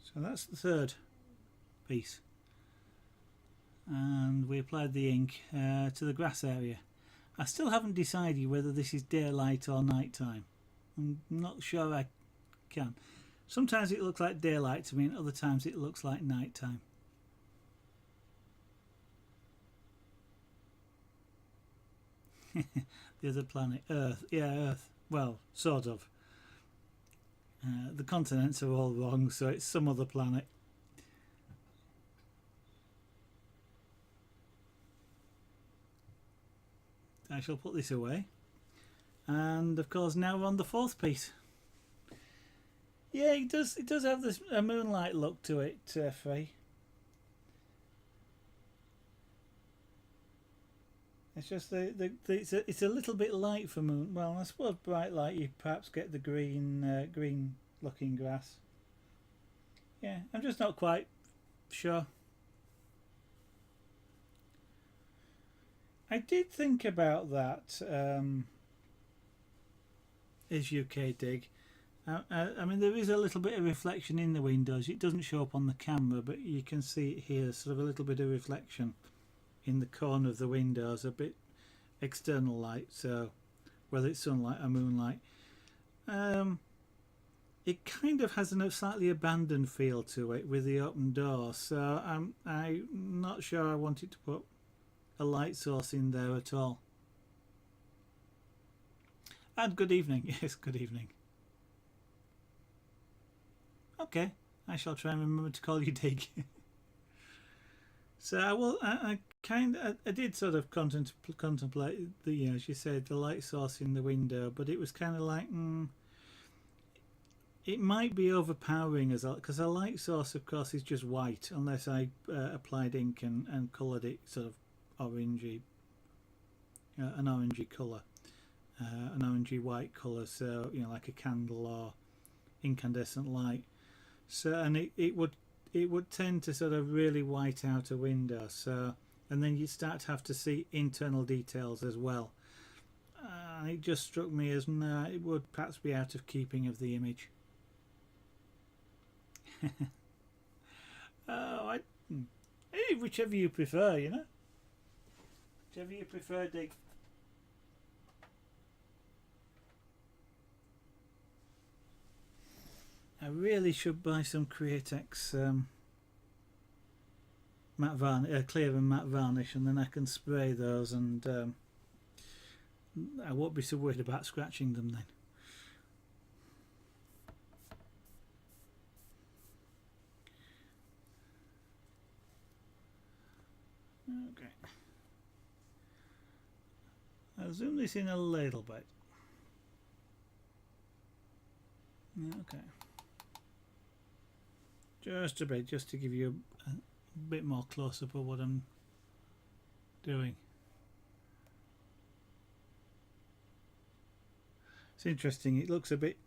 So that's the third piece, and we applied the ink to the grass area. I still haven't decided whether this is daylight or night time. I'm not sure I can. Sometimes it looks like daylight to me, and other times it looks like night time. The other planet, Earth. Yeah, Earth. Well, sort of. The continents are all wrong, so it's some other planet. I shall put this away. And of course now we're on the fourth piece. Yeah, it does have this a moonlight look to it, Frey. It's just it's a little bit light for moon. Well, I suppose bright light you perhaps get the green looking grass. Yeah, I'm just not quite sure. I did think about that as UK dig. I mean, there is a little bit of reflection in the windows. It doesn't show up on the camera, but you can see it here, sort of a little bit of reflection in the corner of the windows, a bit external light, so whether it's sunlight or moonlight. It kind of has a slightly abandoned feel to it with the open door, so I'm not sure I wanted to put a light source in there at all. And good evening. Yes, good evening. Okay, I shall try and remember to call you Dig. So I did sort of contemplate the, as you said, the light source in the window, but it was kind of like it might be overpowering as well, because a light source, of course, is just white unless I applied ink and coloured it sort of orangey, an orangey colour, an orangey white colour, so like a candle or incandescent light. So and it would tend to sort of really white out a window, so, and then you start to have to see internal details as well. And it just struck me as, no, it would perhaps be out of keeping of the image. Hey, whichever you prefer, whichever you prefer, Dig. I really should buy some Createx matte varnish, clear and matte varnish, and then I can spray those, and I won't be so worried about scratching them then. Okay, I'll zoom this in a little bit. Okay, just a bit, just to give you a bit more close up of what I'm doing. It's interesting. It looks a bit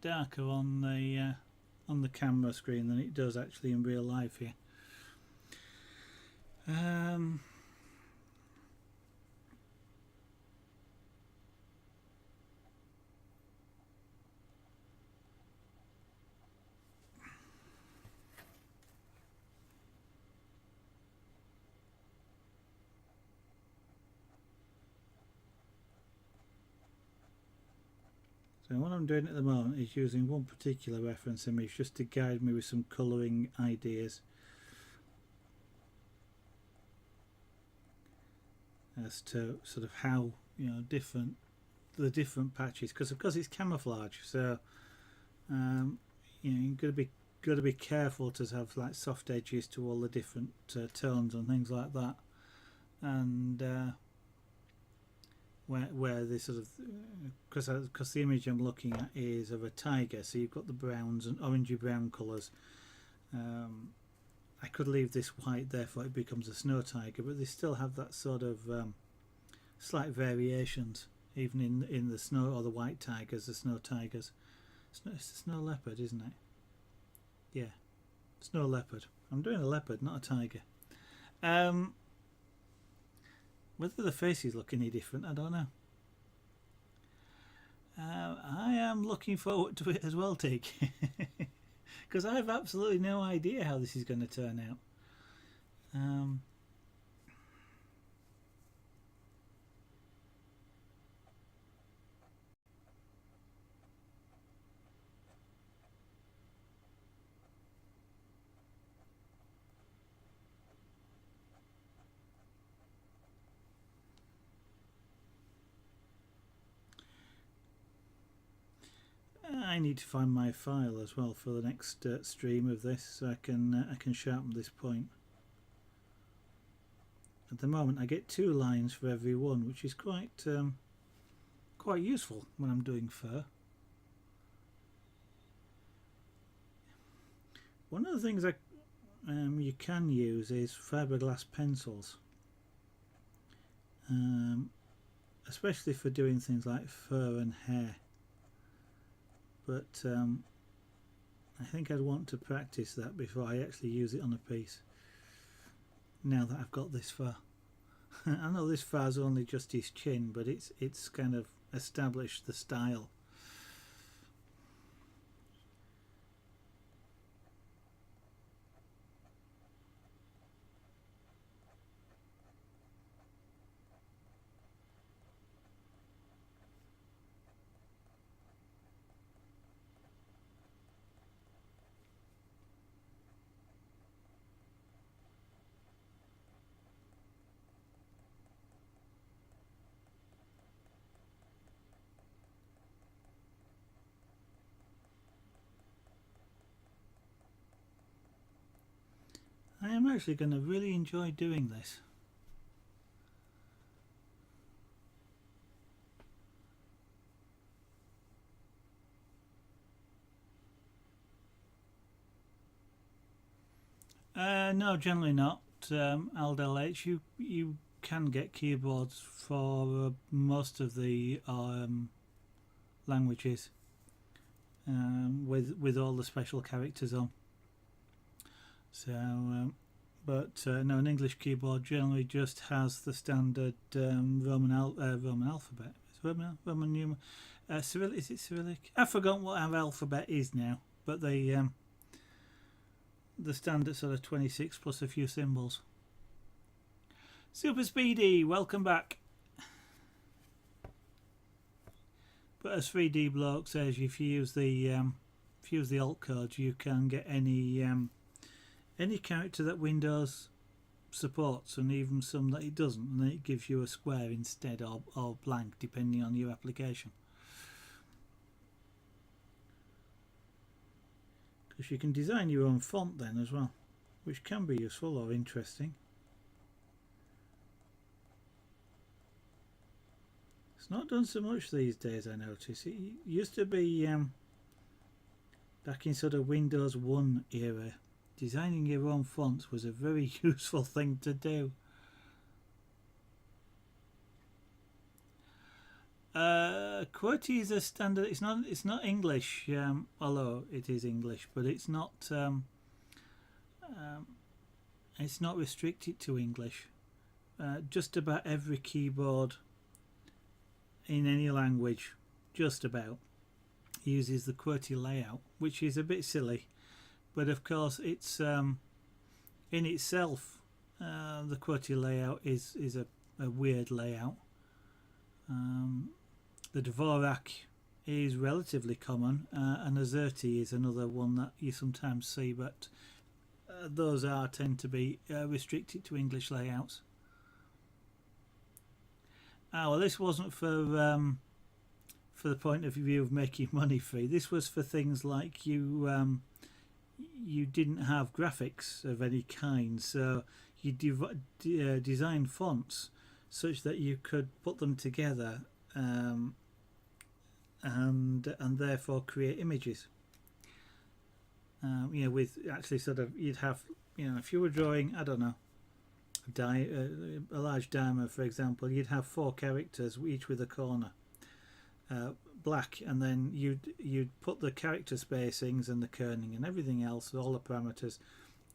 darker on the camera screen than it does actually in real life here. Um, so what I'm doing at the moment is using one particular reference image just to guide me with some colouring ideas as to sort of how, you know, the different patches, because of course it's camouflage, so you know, you've got to be careful to have like soft edges to all the different tones and things like that, and where this sort of, because the image I'm looking at is of a tiger, so you've got the browns and orangey brown colours. I could leave this white, therefore it becomes a snow tiger, but they still have that sort of slight variations even in the snow, or the white tigers, the snow tigers. It's the snow leopard, isn't it? Yeah, snow leopard. I'm doing a leopard, not a tiger. Whether the faces look any different, I don't know. I am looking forward to it as well, Tig, because I have absolutely no idea how this is going to turn out. I need to find my file as well for the next stream of this, so I can sharpen this point. At the moment, I get 2 lines for every one, which is quite useful when I'm doing fur. One of the things you can use is fiberglass pencils, especially for doing things like fur and hair. But I think I'd want to practice that before I actually use it on a piece, now that I've got this far. I know this far's only just his chin, but it's kind of established the style. I am actually going to really enjoy doing this. No, generally not. Aldel H, you can get keyboards for most of the languages, with all the special characters on. So, but no, an English keyboard generally just has the standard Roman alphabet. It's Roman numeral. Cyrillic, is it Cyrillic? I've forgotten what our alphabet is now, but the standard sort of 26 plus a few symbols. Super Speedy, welcome back. But as 3D Bloke says, if you use the alt code, you can get any character that Windows supports, and even some that it doesn't, and then it gives you a square instead, or blank, depending on your application. Because you can design your own font then as well, which can be useful or interesting. It's not done so much these days, I notice. It used to be back in sort of Windows 1 era. Designing your own fonts was a very useful thing to do. QWERTY is a standard. It's not English, although it is English, but it's not. it's not restricted to English. Just about every keyboard in any language, just about, uses the QWERTY layout, which is a bit silly, but of course it's in itself the QWERTY layout is a weird layout. The Dvorak is relatively common, and AZERTY is another one that you sometimes see, but those tend to be restricted to English layouts. Well, this wasn't for the point of view of making money free. This was for things like you didn't have graphics of any kind, so you designed fonts such that you could put them together and therefore create images. With actually sort of, you'd have, if you were drawing, I don't know, a large diamond, for example, you'd have 4 characters, each with a corner black, and then you'd put the character spacings and the kerning and everything else, all the parameters,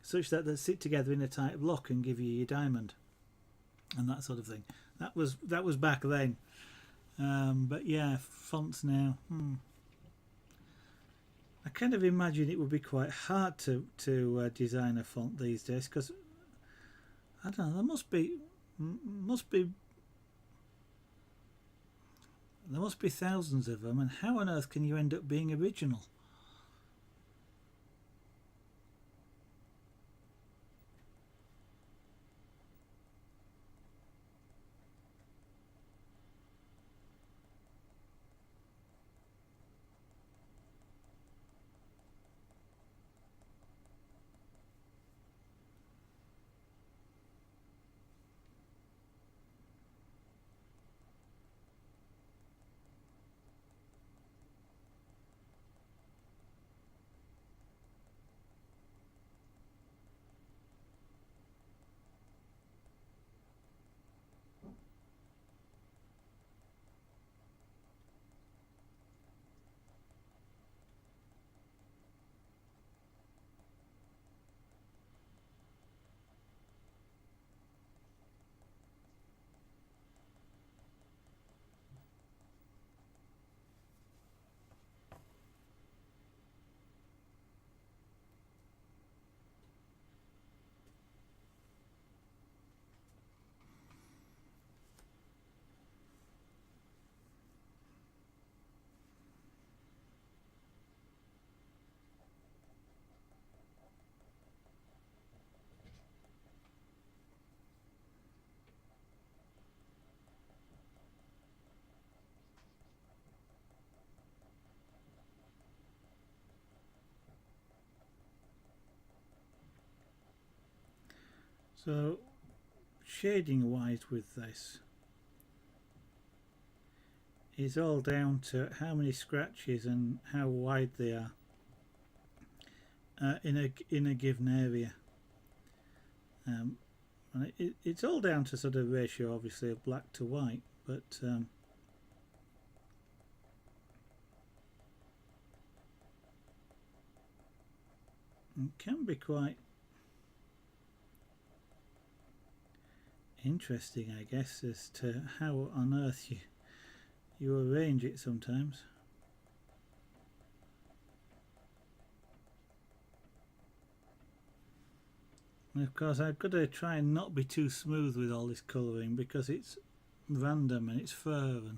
such that they sit together in a tight block and give you your diamond and that sort of thing. That was back then. But yeah, fonts now. I kind of imagine it would be quite hard to design a font these days, because I don't know, there must be thousands of them, and how on earth can you end up being original? So shading wise with this is all down to how many scratches and how wide they are in a given area. And it's all down to sort of ratio, obviously, of black to white, but it can be quite interesting, I guess, as to how on earth you arrange it sometimes. And of course I've got to try and not be too smooth with all this colouring, because it's random and it's fur and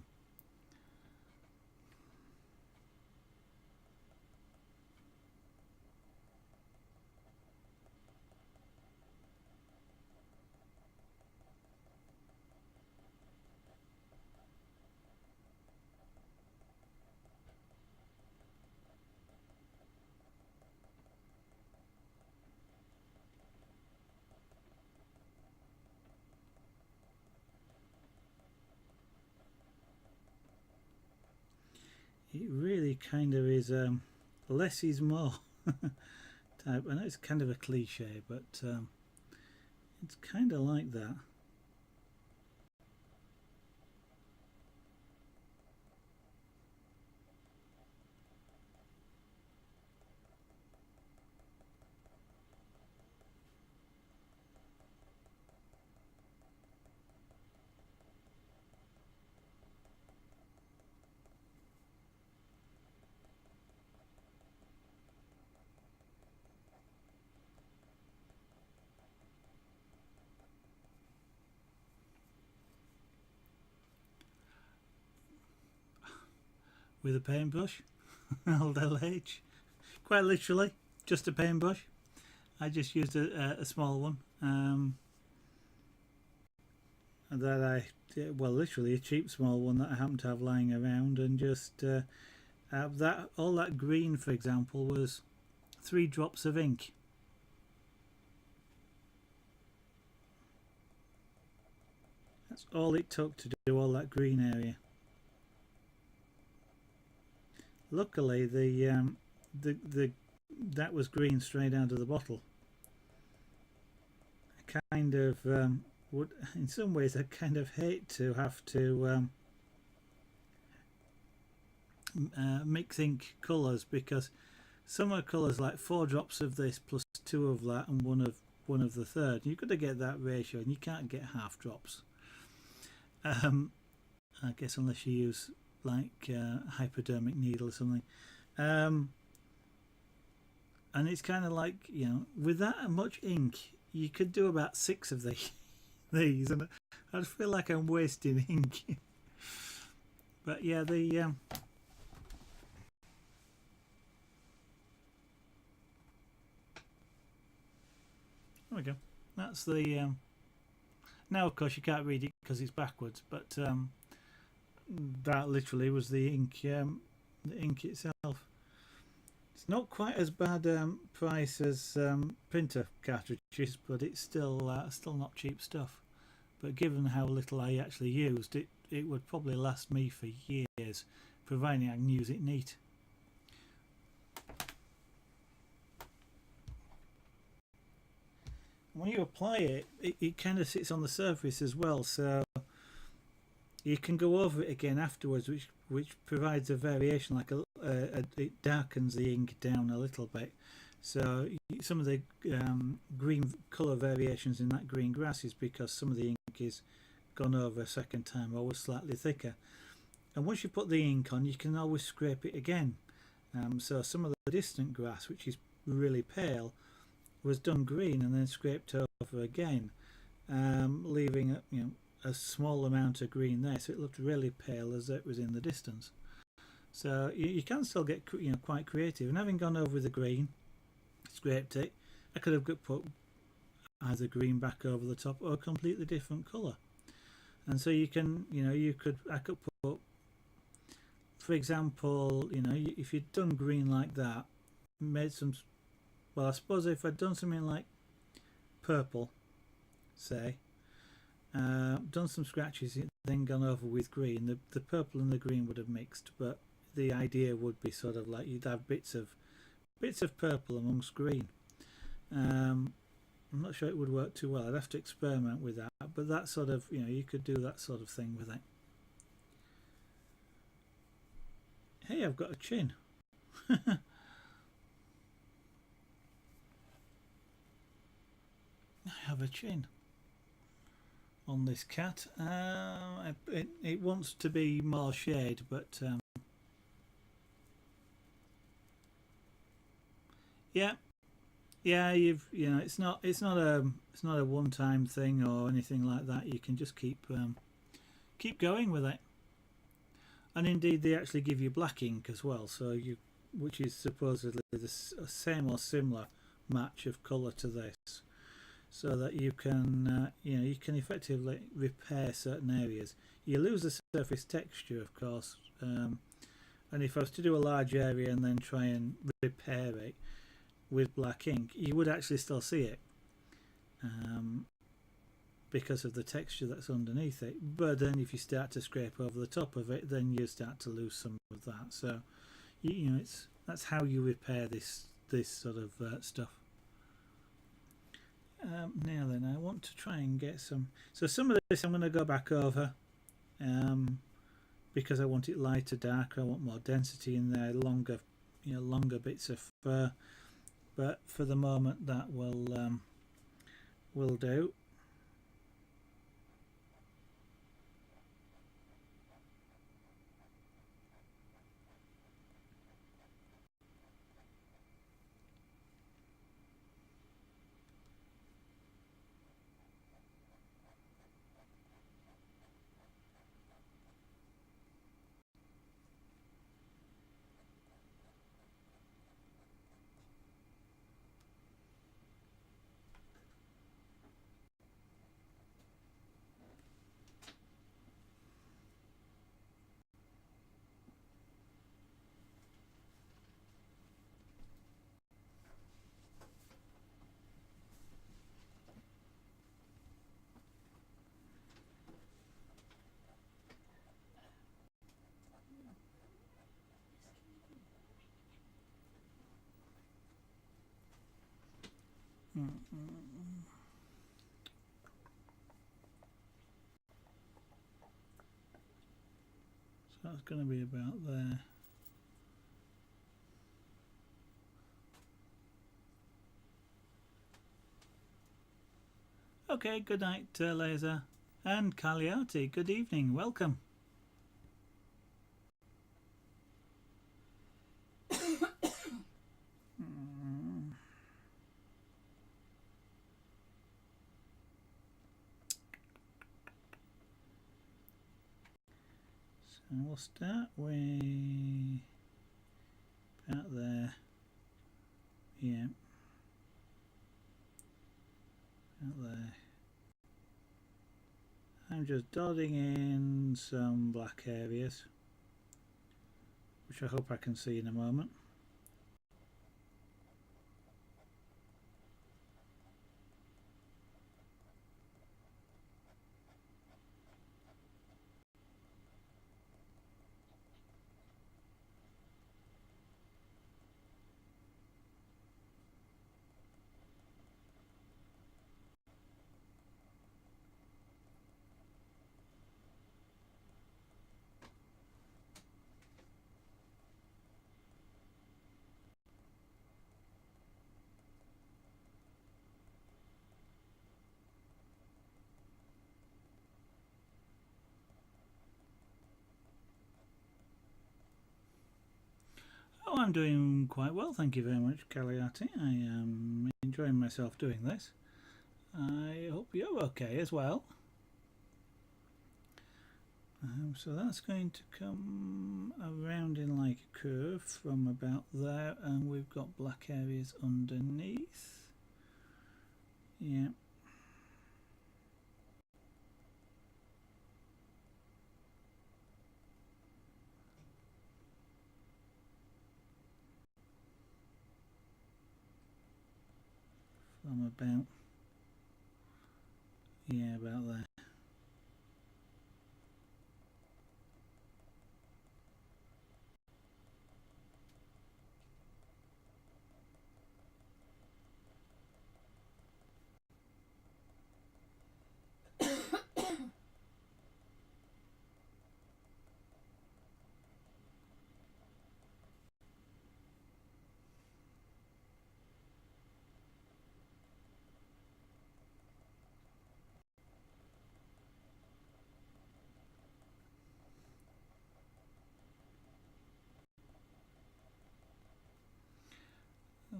it really kind of is less is more type. I know it's kind of a cliche, but it's kind of like that. with a paintbrush. Old LH. Quite literally, just a paintbrush. I just used a small one. That well, literally a cheap small one that I happened to have lying around, and just all that green, for example, was 3 drops of ink. That's all it took to do all that green area. Luckily, that was green straight out of the bottle. I kind of would, in some ways, I kind of hate to have to mix ink colours, because some are colours like 4 drops of this plus 2 of that and one of the third. You've got to get that ratio, and you can't get half drops. I guess unless you use like a hypodermic needle or something. And it's kind of like, you know, with that much ink, you could do about 6 of these, and I'd feel like I'm wasting ink. But yeah, there we go. That's the now of course you can't read it because it's backwards, but that literally was the ink itself. It's not quite as bad price as printer cartridges, but it's still not cheap stuff. But given how little I actually used, it would probably last me for years, providing I can use it neat. When you apply it, it kind of sits on the surface as well, so you can go over it again afterwards, which provides a variation, like it darkens the ink down a little bit. So some of the green colour variations in that green grass is because some of the ink is gone over a second time or was slightly thicker. And once you put the ink on, you can always scrape it again. So some of the distant grass, which is really pale, was done green and then scraped over again, leaving a small amount of green there, so it looked really pale as it was in the distance. So you can still get quite creative. And having gone over with the green, scraped it, I could have put either green back over the top or a completely different colour. And so you can, I could put, for example, if you'd done green like that, made some, well, I suppose if I'd done something like purple, say, done some scratches, then gone over with green, the purple and the green would have mixed, but the idea would be sort of like you'd have bits of purple amongst green. I'm not sure it would work too well. I'd have to experiment with that, but that sort of, you could do that sort of thing with it. Hey, I've got a chin. I have a chin on this cat. It wants to be more shade, but yeah, it's not a one-time thing or anything like that. You can just keep going with it. And indeed, they actually give you black ink as well, so which is supposedly the same or similar match of colour to this, so that you can you can effectively repair certain areas. You lose the surface texture, of course, and if I was to do a large area and then try and repair it with black ink, you would actually still see it, because of the texture that's underneath it. But then if you start to scrape over the top of it, then you start to lose some of that. So that's how you repair this sort of stuff. Now then, I want to try and get some. So some of this I'm going to go back over, because I want it lighter, darker. I want more density in there, longer bits of fur. But for the moment, that will do. So that's going to be about there. Okay, good night, Laser. And Cagliati, good evening, welcome. So we'll start way about there. Yeah. Out there. I'm just dotting in some black areas, which I hope I can see in a moment. Oh, I'm doing quite well, thank you very much, Cagliati. I am enjoying myself doing this. I hope you're okay as well. So that's going to come around in like a curve from about there, and we've got black areas underneath. Yeah. From about, yeah, about there.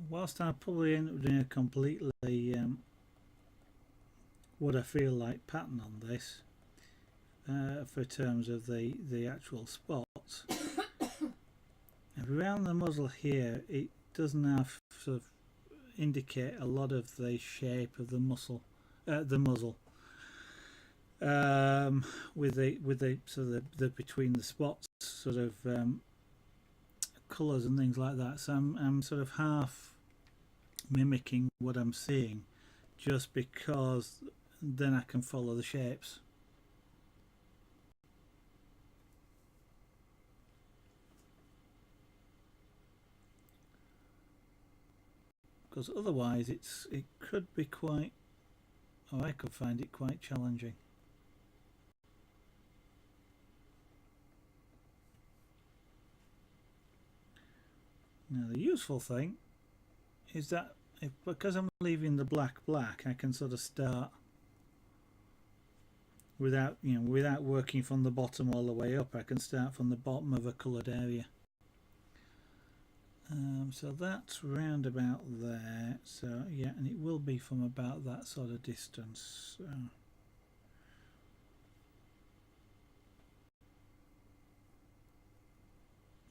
Whilst I probably end up doing a completely what I feel like pattern on this for terms of the actual spots, around the muzzle here it doesn't have sort of indicate a lot of the shape of the muzzle with the sort of the between the spots sort of colours and things like that. So I'm sort of half mimicking what I'm seeing, just because then I can follow the shapes. Because otherwise it could be quite, or I could find it quite challenging. Now the useful thing is that because I'm leaving the black, I can sort of start without working from the bottom all the way up. I can start from the bottom of a coloured area. So that's round about there. So yeah, and it will be from about that sort of distance. So.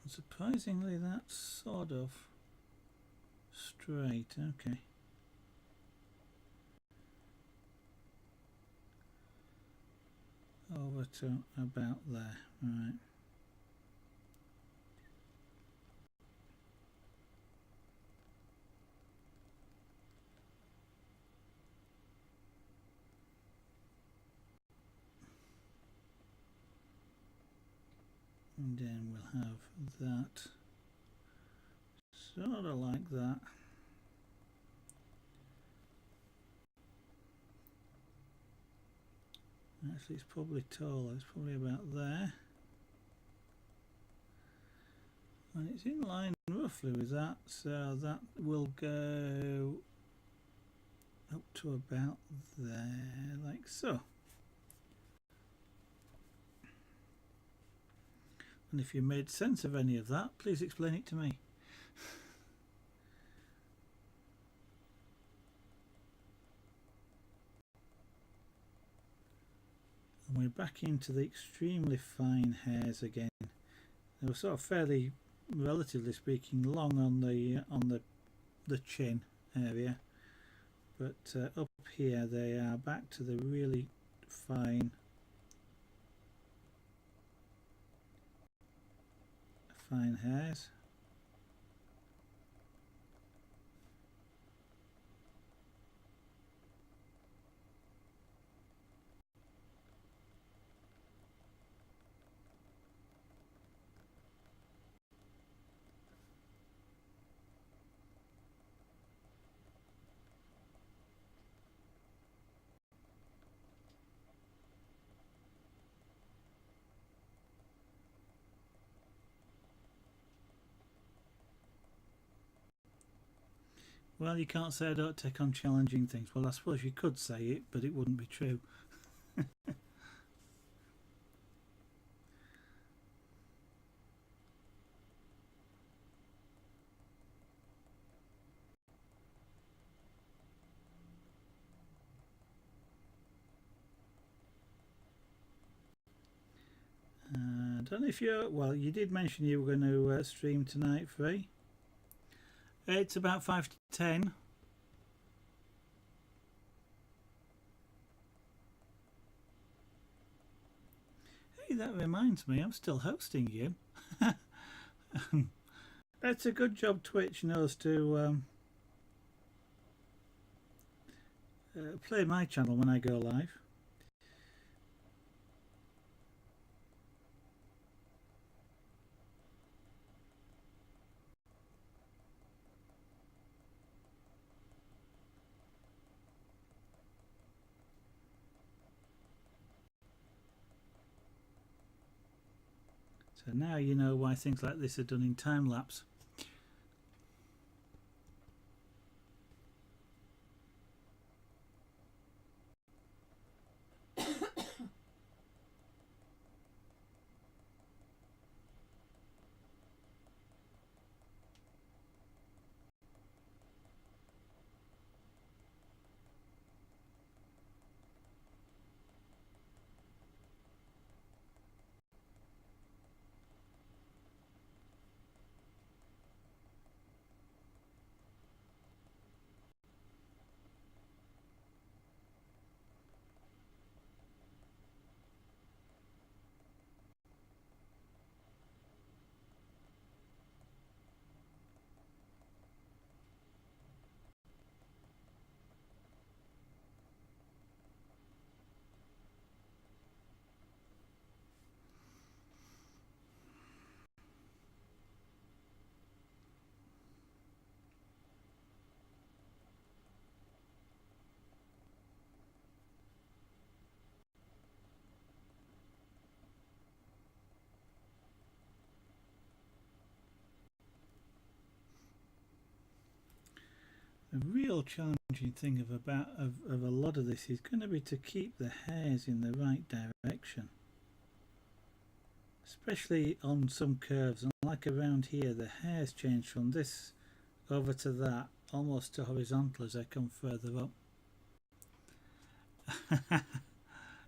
Surprisingly, that's sort of straight. Okay. Over to about there. Right. And then we'll have that sort of like that. Actually, it's probably taller. It's probably about there. And it's in line roughly with that, so that will go up to about there, like so. And if you made sense of any of that, please explain it to me. And we're back into the extremely fine hairs again. They were sort of fairly, relatively speaking, long on the chin area, but up here they are back to the really fine hairs. Well, you can't say I don't take on challenging things. Well, I suppose you could say it, but it wouldn't be true. I don't know if you're... Well, you did mention you were going to stream tonight, Free. It's about 5 to 10. Hey, that reminds me, I'm still hosting you. That's a good job Twitch knows to play my channel when I go live. So now you know why things like this are done in time lapse. The real challenging thing of a lot of this is going to be to keep the hairs in the right direction, especially on some curves. And like around here, the hairs change from this over to that, almost to horizontal as I come further up.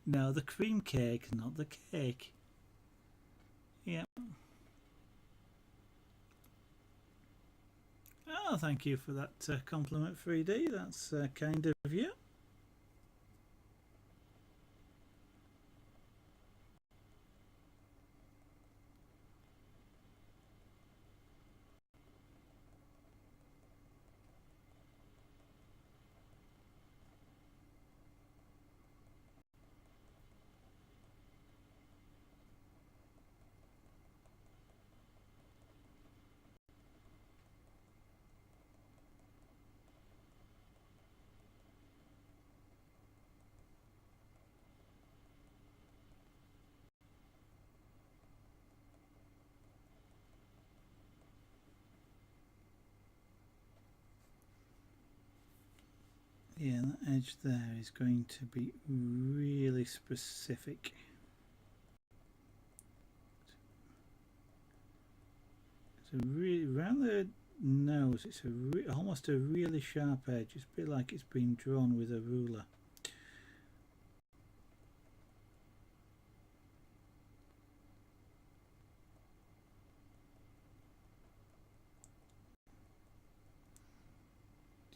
No, the cream cake, not the cake. Yeah. Oh, thank you for that compliment, 3D. That's kind of you. Yeah, that edge there is going to be really specific. It's a really, around the nose, it's almost a really sharp edge. It's a bit like it's been drawn with a ruler.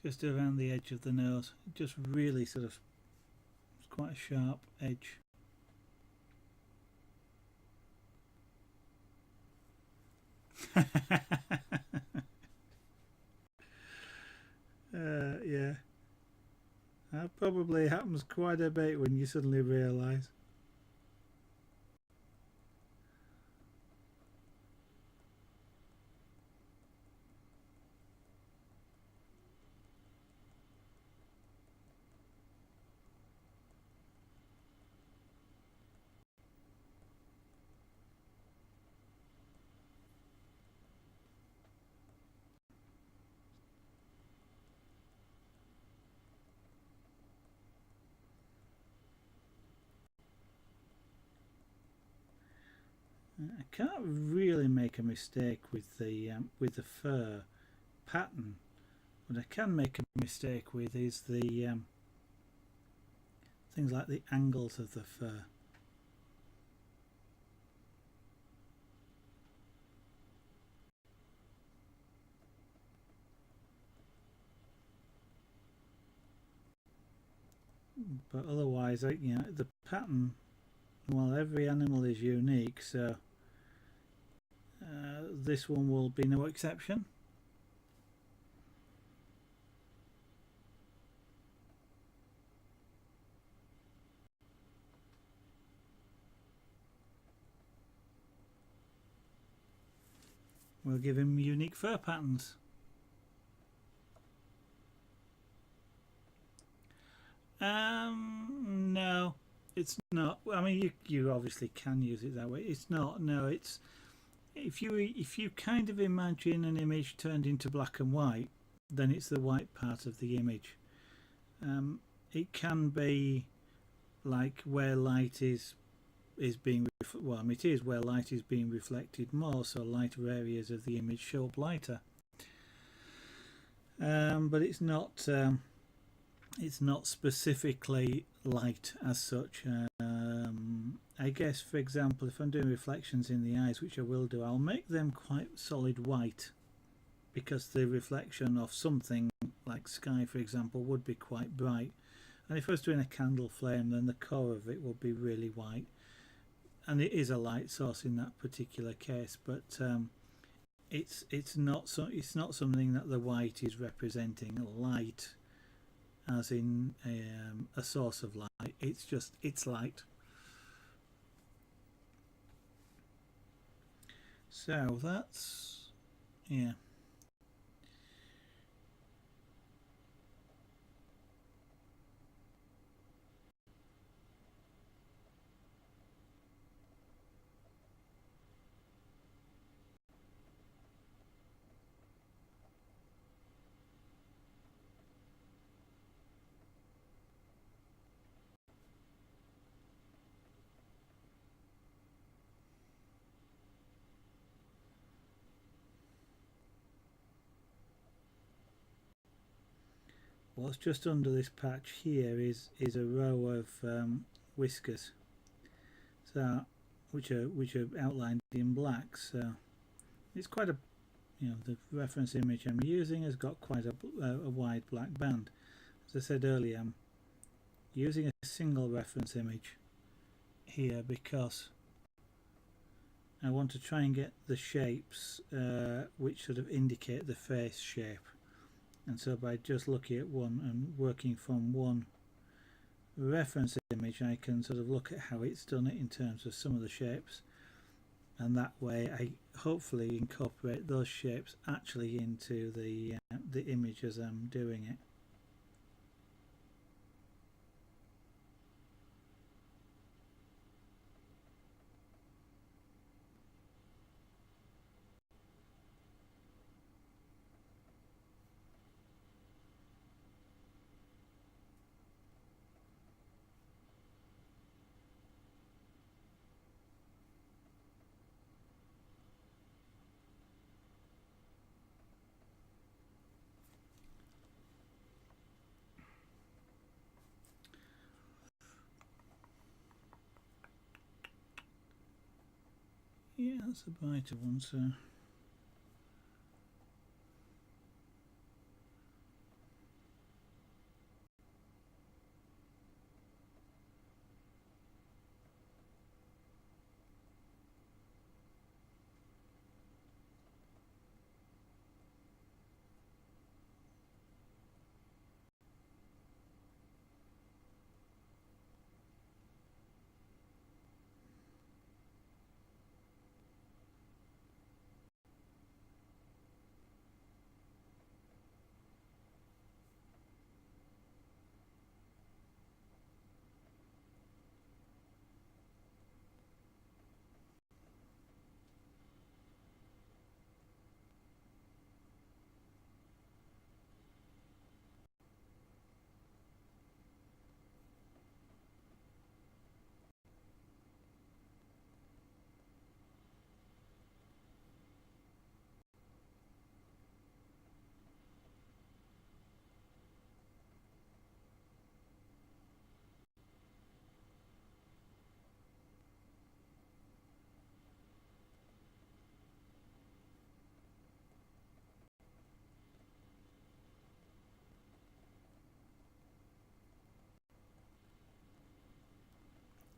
Just around the edge of the nose, just really sort of, it's quite a sharp edge. Yeah, that probably happens quite a bit when you suddenly realise. I can't really make a mistake with the fur pattern. What I can make a mistake with is the things like the angles of the fur. But otherwise, the pattern. Well, every animal is unique, so this one will be no exception. We'll give him unique fur patterns. No, it's not. I mean, you obviously can use it that way. It's not. No, it's if you kind of imagine an image turned into black and white, then it's the white part of the image. It can be like where light is being well, it is where light is being reflected more, so lighter areas of the image show up lighter. But it's not specifically light as such. I guess, for example, if I'm doing reflections in the eyes, which I will do, I'll make them quite solid white, because the reflection of something like sky, for example, would be quite bright. And if I was doing a candle flame, then the core of it would be really white. And it is a light source in that particular case, but it's not something that the white is representing. Light, as in a source of light. It's light. So that's, yeah. What's just under this patch here is a row of whiskers, so which are outlined in black. So it's quite a, the reference image I'm using has got quite a wide black band. As I said earlier, I'm using a single reference image here because I want to try and get the shapes which sort of indicate the face shape. And so by just looking at one and working from one reference image, I can sort of look at how it's done it in terms of some of the shapes, and that way I hopefully incorporate those shapes actually into the image as I'm doing it. Yeah, that's a brighter one, so.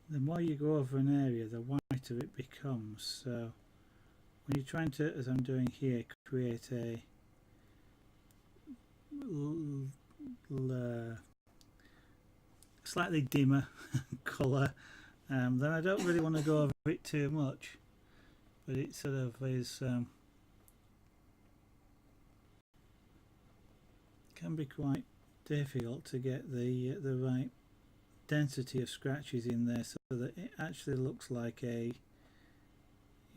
The more you go over an area, the whiter it becomes. So when you're trying to, as I'm doing here, create a slightly dimmer colour, then I don't really want to go over it too much. But it sort of is can be quite difficult to get the right density of scratches in there so that it actually looks like a,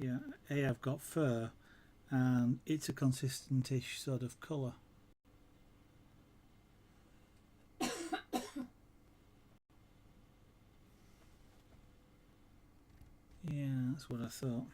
yeah, I've got fur and it's a consistent-ish sort of colour. Yeah, that's what I thought.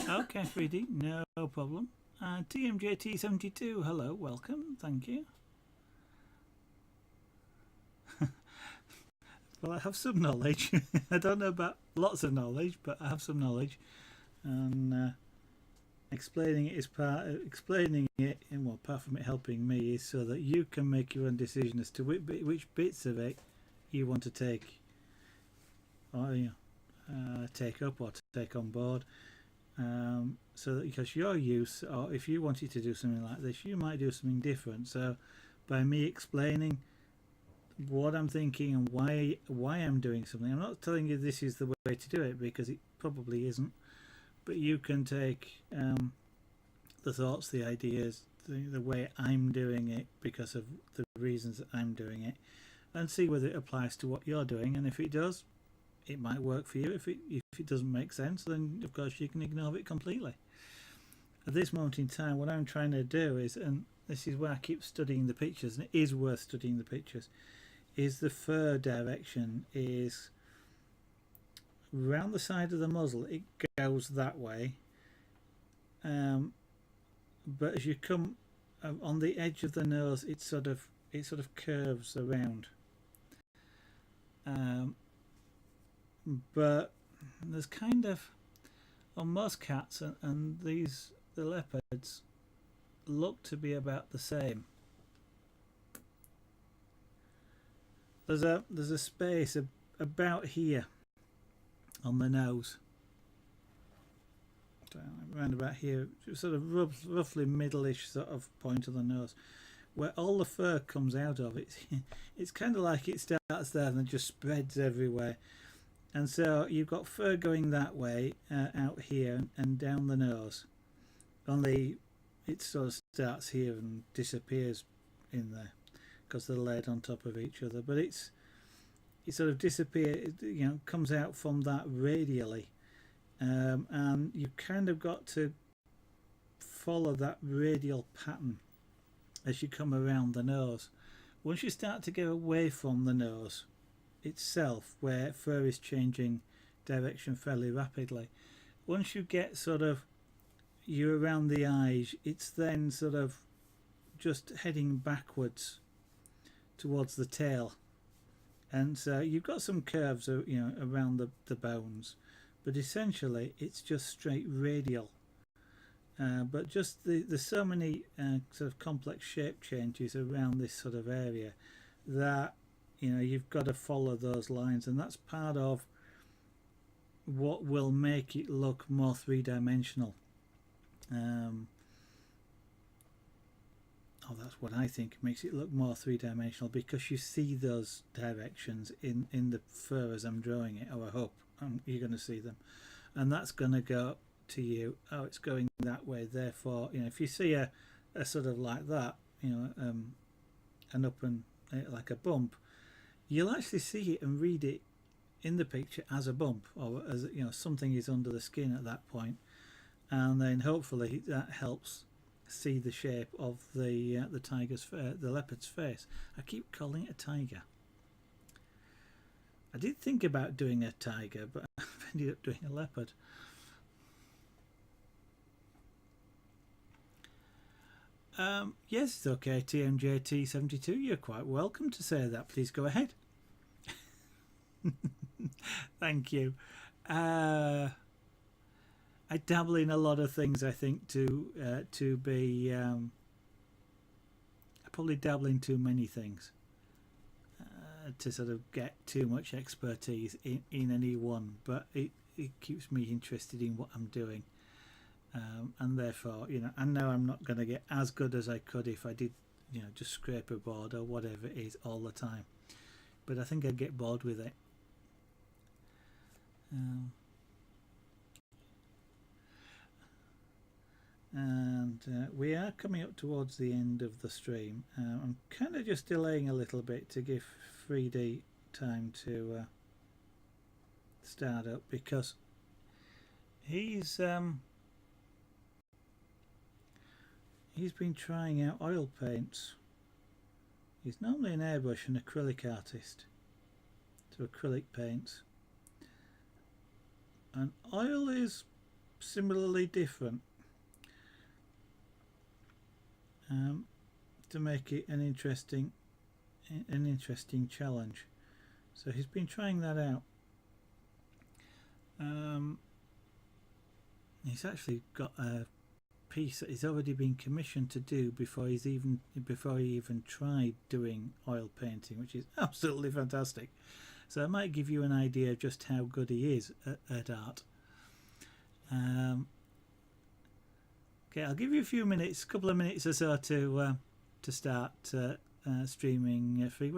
Okay, 3D, no problem. TMJT72, hello, welcome, thank you. Well, I have some knowledge. I don't know about lots of knowledge, but I have some knowledge. And explaining it is explaining it, and well, apart from it helping me, is so that you can make your own decision as to which bits of it you want to take, or take up or take on board. So that because your use, or if you wanted to do something like this, you might do something different. So by me explaining what I'm thinking and why I'm doing something, I'm not telling you this is the way to do it, because it probably isn't, but you can take the thoughts, the ideas, the way I'm doing it because of the reasons that I'm doing it, and see whether it applies to what you're doing. And if it does, it might work for you. If it doesn't make sense, then of course you can ignore it completely. At this moment in time, what I'm trying to do is, and this is where I keep studying the pictures, and it is worth studying the pictures, is the fur direction is round the side of the muzzle. It goes that way, but as you come on the edge of the nose, it sort of curves around. But there's kind of, on most cats and these, the leopards look to be about the same. There's a space about here on the nose, around about here, sort of roughly middle-ish sort of point of the nose, where all the fur comes out of. It's kind of like it starts there and then just spreads everywhere. And so you've got fur going that way, out here and down the nose. Only it sort of starts here and disappears in there because they're laid on top of each other. But it's it sort of disappears, you know, comes out from that radially, and you've kind of got to follow that radial pattern as you come around the nose. Once you start to get away from the nose itself, where fur is changing direction fairly rapidly, once you get sort of you're around the eyes, it's then sort of just heading backwards towards the tail, and so you've got some curves, you know, around the bones, but essentially it's just straight radial. But just there's so many sort of complex shape changes around this sort of area that, you know, you've got to follow those lines, and that's part of what will make it look more three-dimensional. That's what I think makes it look more three-dimensional, because you see those directions in the fur as I'm drawing it, or I hope you're going to see them, and that's going to go to you, oh, it's going that way, therefore, you know, if you see a sort of like that, you know, an up and like a bump, you'll actually see it and read it in the picture as a bump, or as, you know, something is under the skin at that point, and then hopefully that helps see the shape of the leopard's face. I keep calling it a tiger. I did think about doing a tiger, but I've ended up doing a leopard. Yes, it's okay, TMJT72. You're quite welcome to say that. Please go ahead. Thank you. I dabble in a lot of things, I think, to be... I probably dabble in too many things to sort of get too much expertise in any one, but it keeps me interested in what I'm doing. And therefore, you know, I know I'm not going to get as good as I could if I did, you know, just Scraperboard or whatever it is all the time. But I think I'd get bored with it. We are coming up towards the end of the stream. I'm kind of just delaying a little bit to give 3D time to start up, because he's been trying out oil paints. He's normally an airbrush and acrylic artist, so acrylic paints, and oil is similarly different, to make it an interesting challenge. So he's been trying that out. He's actually got a piece that he's already been commissioned to do before he even tried doing oil painting, which is absolutely fantastic. So it might give you an idea of just how good he is at art. Okay, I'll give you a few minutes, a couple of minutes or so to start streaming free.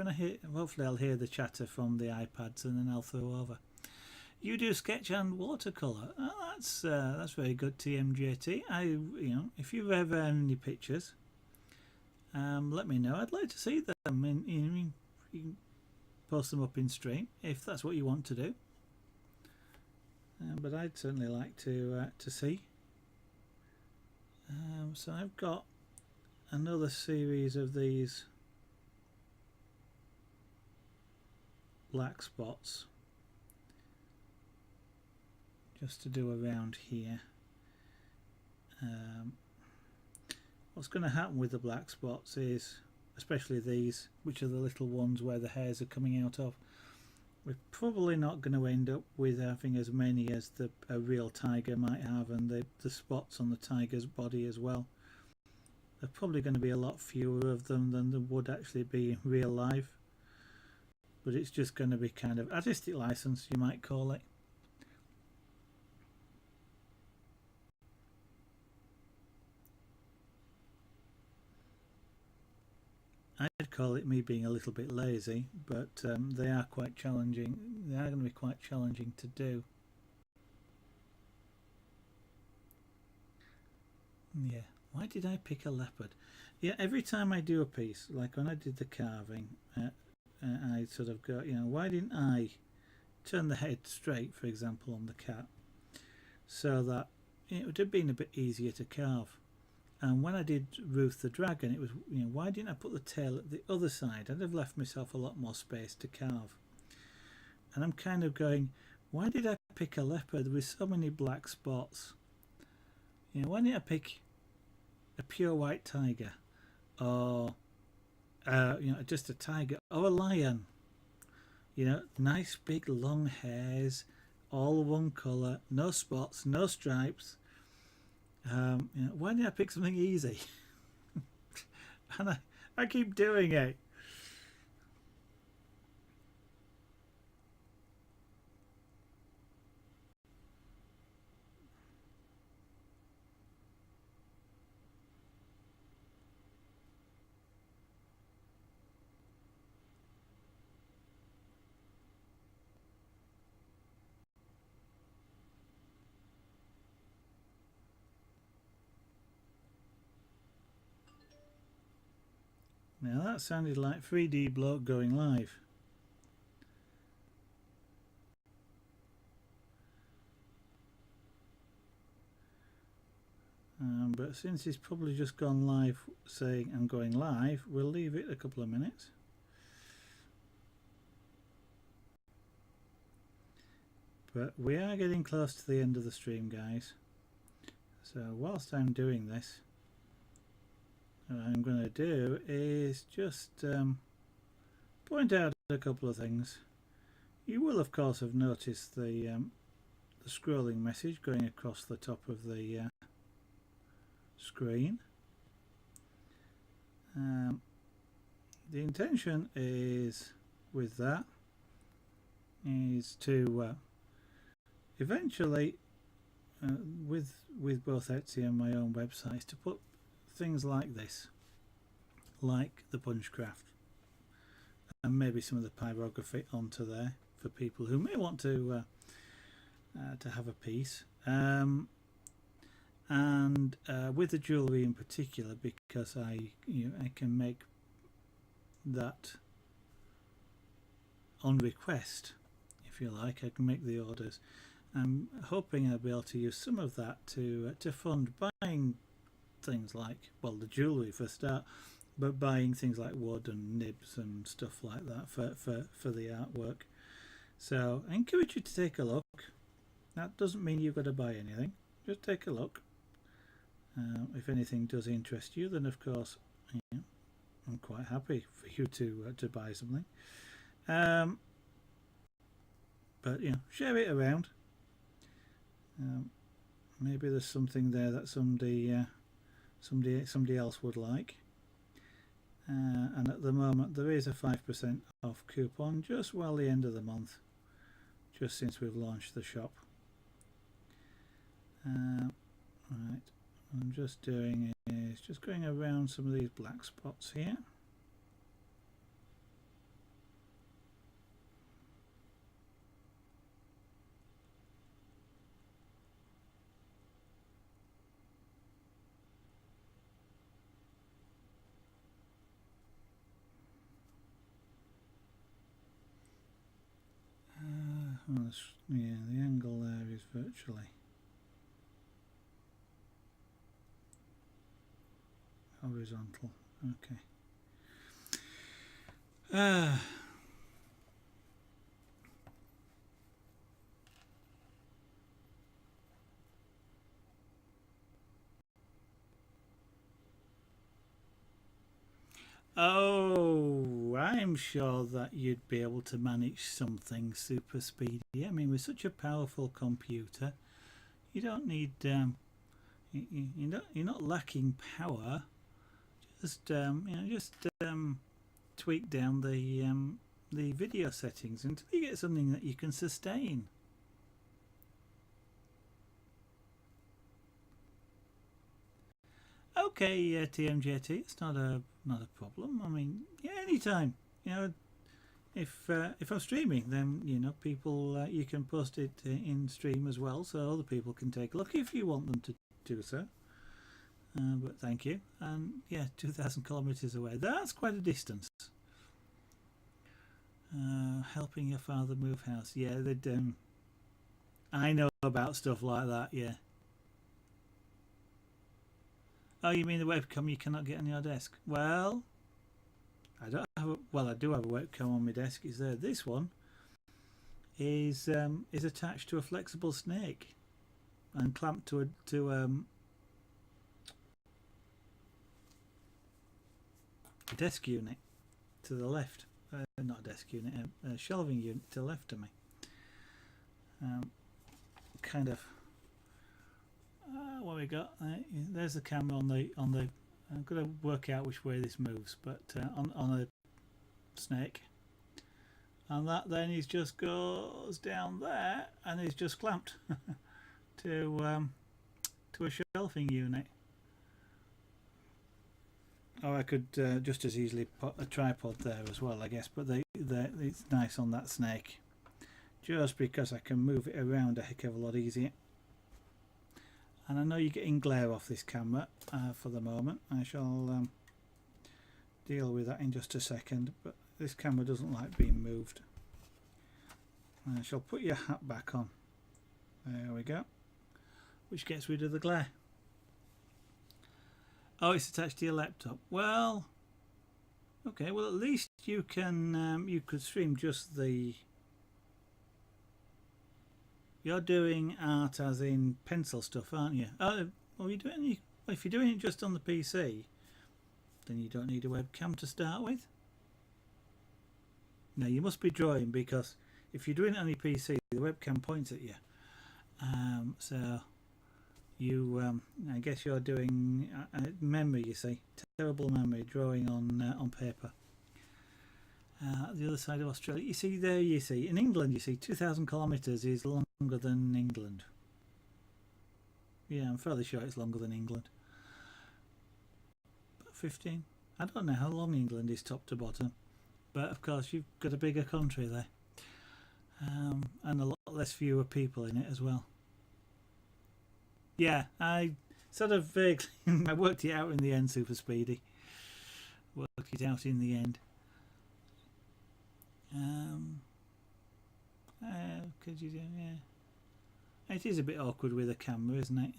Hopefully I'll hear the chatter from the iPads, and then I'll throw over. You do sketch and watercolour. Oh, that's very good, TMJT. You know, if you ever have any pictures, let me know. I'd like to see them. You can post them up in stream if that's what you want to do. But I'd certainly like to see. So I've got another series of these black spots just to do around here. What's going to happen with the black spots is, especially these, which are the little ones where the hairs are coming out of, we're probably not going to end up with having as many as a real tiger might have, and the spots on the tiger's body as well. There are probably going to be a lot fewer of them than there would actually be in real life, but it's just going to be kind of artistic license, you might call it. I'd call it me being a little bit lazy, but they are quite challenging. They are going to be quite challenging to do. Yeah, why did I pick a leopard? Yeah, every time I do a piece, like when I did the carving, I sort of go, why didn't I turn the head straight, for example, on the cat, so that it would have been a bit easier to carve. And when I did Ruth the Dragon, it was, why didn't I put the tail at the other side? I'd have left myself a lot more space to carve. And I'm kind of going, why did I pick a leopard with so many black spots? Why didn't I pick a pure white tiger, or just a tiger, or a lion? Nice big long hairs, all one colour, no spots, no stripes. Why did I pick something easy? And I keep doing it. Now that sounded like 3D bloke going live. But since he's probably just gone live saying I'm going live, we'll leave it a couple of minutes. But we are getting close to the end of the stream, guys. So whilst I'm doing this, what I'm going to do is just point out a couple of things. You will of course have noticed the scrolling message going across the top of the screen. The intention is with that is to eventually with both Etsy and my own websites to put things like this, like the punchcraft and maybe some of the pyrography onto there for people who may want to have a piece, and with the jewellery in particular, because I can make that on request, if you like. I can make the orders. I'm hoping I'll be able to use some of that to fund buying things like, well, the jewellery for a start, but buying things like wood and nibs and stuff like that for the artwork. So I encourage you to take a look. That doesn't mean you've got to buy anything, just take a look. If anything does interest you, then of course I'm quite happy for you to buy something. But share it around. Maybe there's something there that somebody else would like. And at the moment there is a 5% off coupon just while the end of the month, just since we've launched the shop. Right, I'm just doing is just going around some of these black spots here. Yeah, the angle there is virtually horizontal. Okay. Oh, I'm sure that you'd be able to manage something super speedy. I mean, with such a powerful computer, you don't need you're not lacking power. Just tweak down the video settings until you get something that you can sustain. Okay, TMJT, it's not a problem. I mean, yeah, anytime. If I'm streaming, then people you can post it in stream as well, so other people can take a look if you want them to do so. But thank you. And yeah, 2,000 kilometers away. That's quite a distance. Helping your father move house. Yeah, they'd. I know about stuff like that. Yeah. Oh, you mean the webcam you cannot get on your desk? Well, I don't have. Well, I do have a webcam on my desk. It's there. This one is attached to a flexible snake and clamped to a desk unit to the left. Not a desk unit, a shelving unit to the left of me. Kind of. What we got? There's the camera on the. I'm going to work out which way this moves, but on a snake, and that then is just goes down there, and is just clamped to a shelving unit. Or I could just as easily put a tripod there as well, I guess. But it's nice on that snake, just because I can move it around a heck of a lot easier. And I know you're getting glare off this camera for the moment. I shall deal with that in just a second, but this camera doesn't like being moved. I shall put your hat back on. There we go. Which gets rid of the glare. Oh, it's attached to your laptop. Well, okay. Well, at least you can you could stream just the. You're doing art as in pencil stuff, aren't you? Oh, are you doing? If you're doing it just on the PC, then you don't need a webcam to start with. No, you must be drawing, because if you're doing it on your PC, the webcam points at you. So you, I guess you're doing memory. You see, terrible memory, drawing on paper. The other side of Australia, you see there. You see in England, you see 2,000 kilometres is longer than England. Yeah, I'm fairly sure it's longer than England. About 15. I don't know how long England is top to bottom, but of course you've got a bigger country there, and a lot less fewer people in it as well. Yeah, I sort of vaguely I worked it out in the end, Super Speedy. Worked it out in the end. Could you do? Yeah, it is a bit awkward with a camera, isn't it?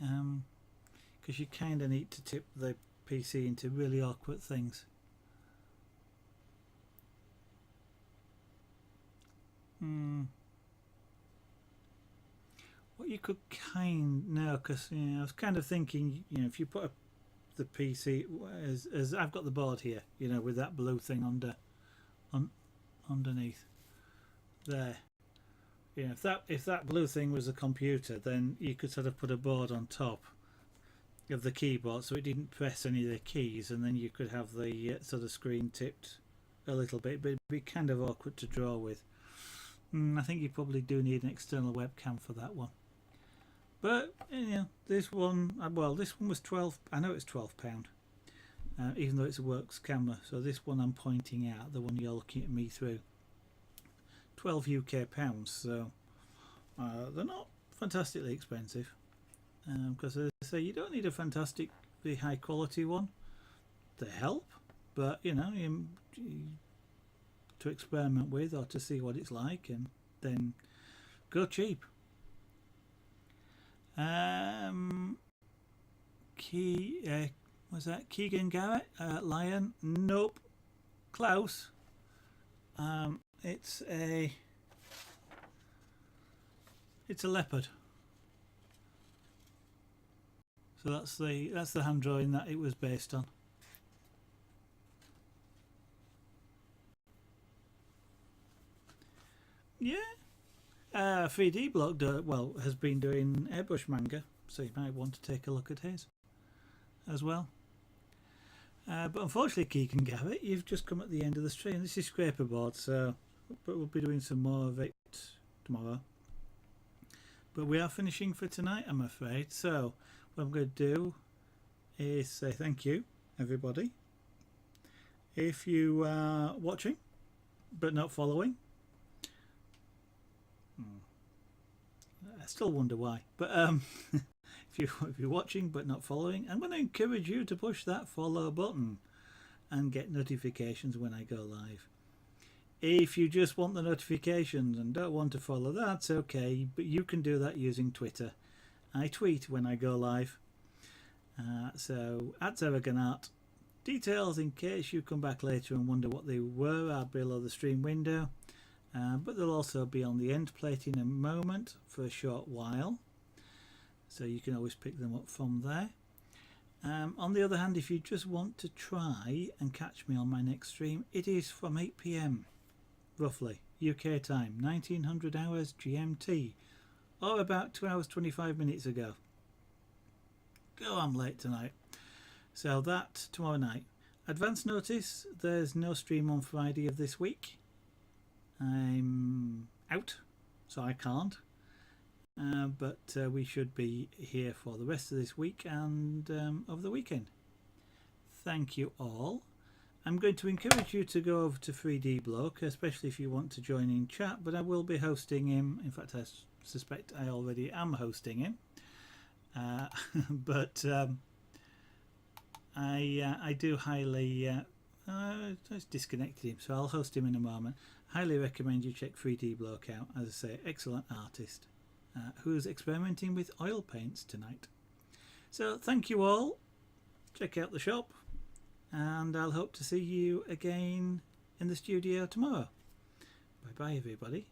Because you kind of need to tip the PC into really awkward things. What you could because I was kind of thinking, if you put the PC as I've got the board here, with that blue thing underneath there. If that blue thing was a computer, then you could sort of put a board on top of the keyboard so it didn't press any of the keys, and then you could have the sort of screen tipped a little bit, but it'd be kind of awkward to draw with. I think you probably do need an external webcam for that one. But this one, this one was 12. I know it's £12, even though it's a works camera. So this one I'm pointing out, the one you're looking at me through, 12 UK pounds. So they're not fantastically expensive, because as I say, you don't need a fantastically high quality one. They help, but to experiment with or to see what it's like, and then go cheap. Was that Keegan Garrett? Lion? Nope. Close. It's a leopard. So that's the hand drawing that it was based on. Yeah. 3D Block has been doing airbrush manga, so you might want to take a look at his as well. But unfortunately, Keegan Garrett, you've just come at the end of the stream. This is Scraperboard, but we'll be doing some more of it tomorrow. But we are finishing for tonight, I'm afraid. So what I'm going to do is say thank you, everybody. If you are watching but not following, I still wonder why. But if you're watching but not following, I'm going to encourage you to push that follow button and get notifications when I go live. If you just want the notifications and don't want to follow, that's okay, but you can do that using Twitter. I tweet when I go live. So at @Zeraganart. Details in case you come back later and wonder what they were are below the stream window, but they'll also be on the end plate in a moment for a short while, so you can always pick them up from there. On the other hand, if you just want to try and catch me on my next stream, it is from 8 PM roughly UK time, 1900 hours GMT, or about 2 hours 25 minutes ago. Oh, I'm late tonight. So that tomorrow night. Advance notice, there's no stream on Friday of this week. I'm out, so I can't. But we should be here for the rest of this week and over the weekend. Thank you all. I'm going to encourage you to go over to 3D Bloke, especially if you want to join in chat, but I will be hosting him. In fact, I suspect I already am hosting him. But I do highly I just disconnected him, so I'll host him in a moment. Highly recommend you check 3D Bloke out. As I say, excellent artist who's experimenting with oil paints tonight. So thank you all. Check out the shop, and I'll hope to see you again in the studio tomorrow. Bye bye everybody.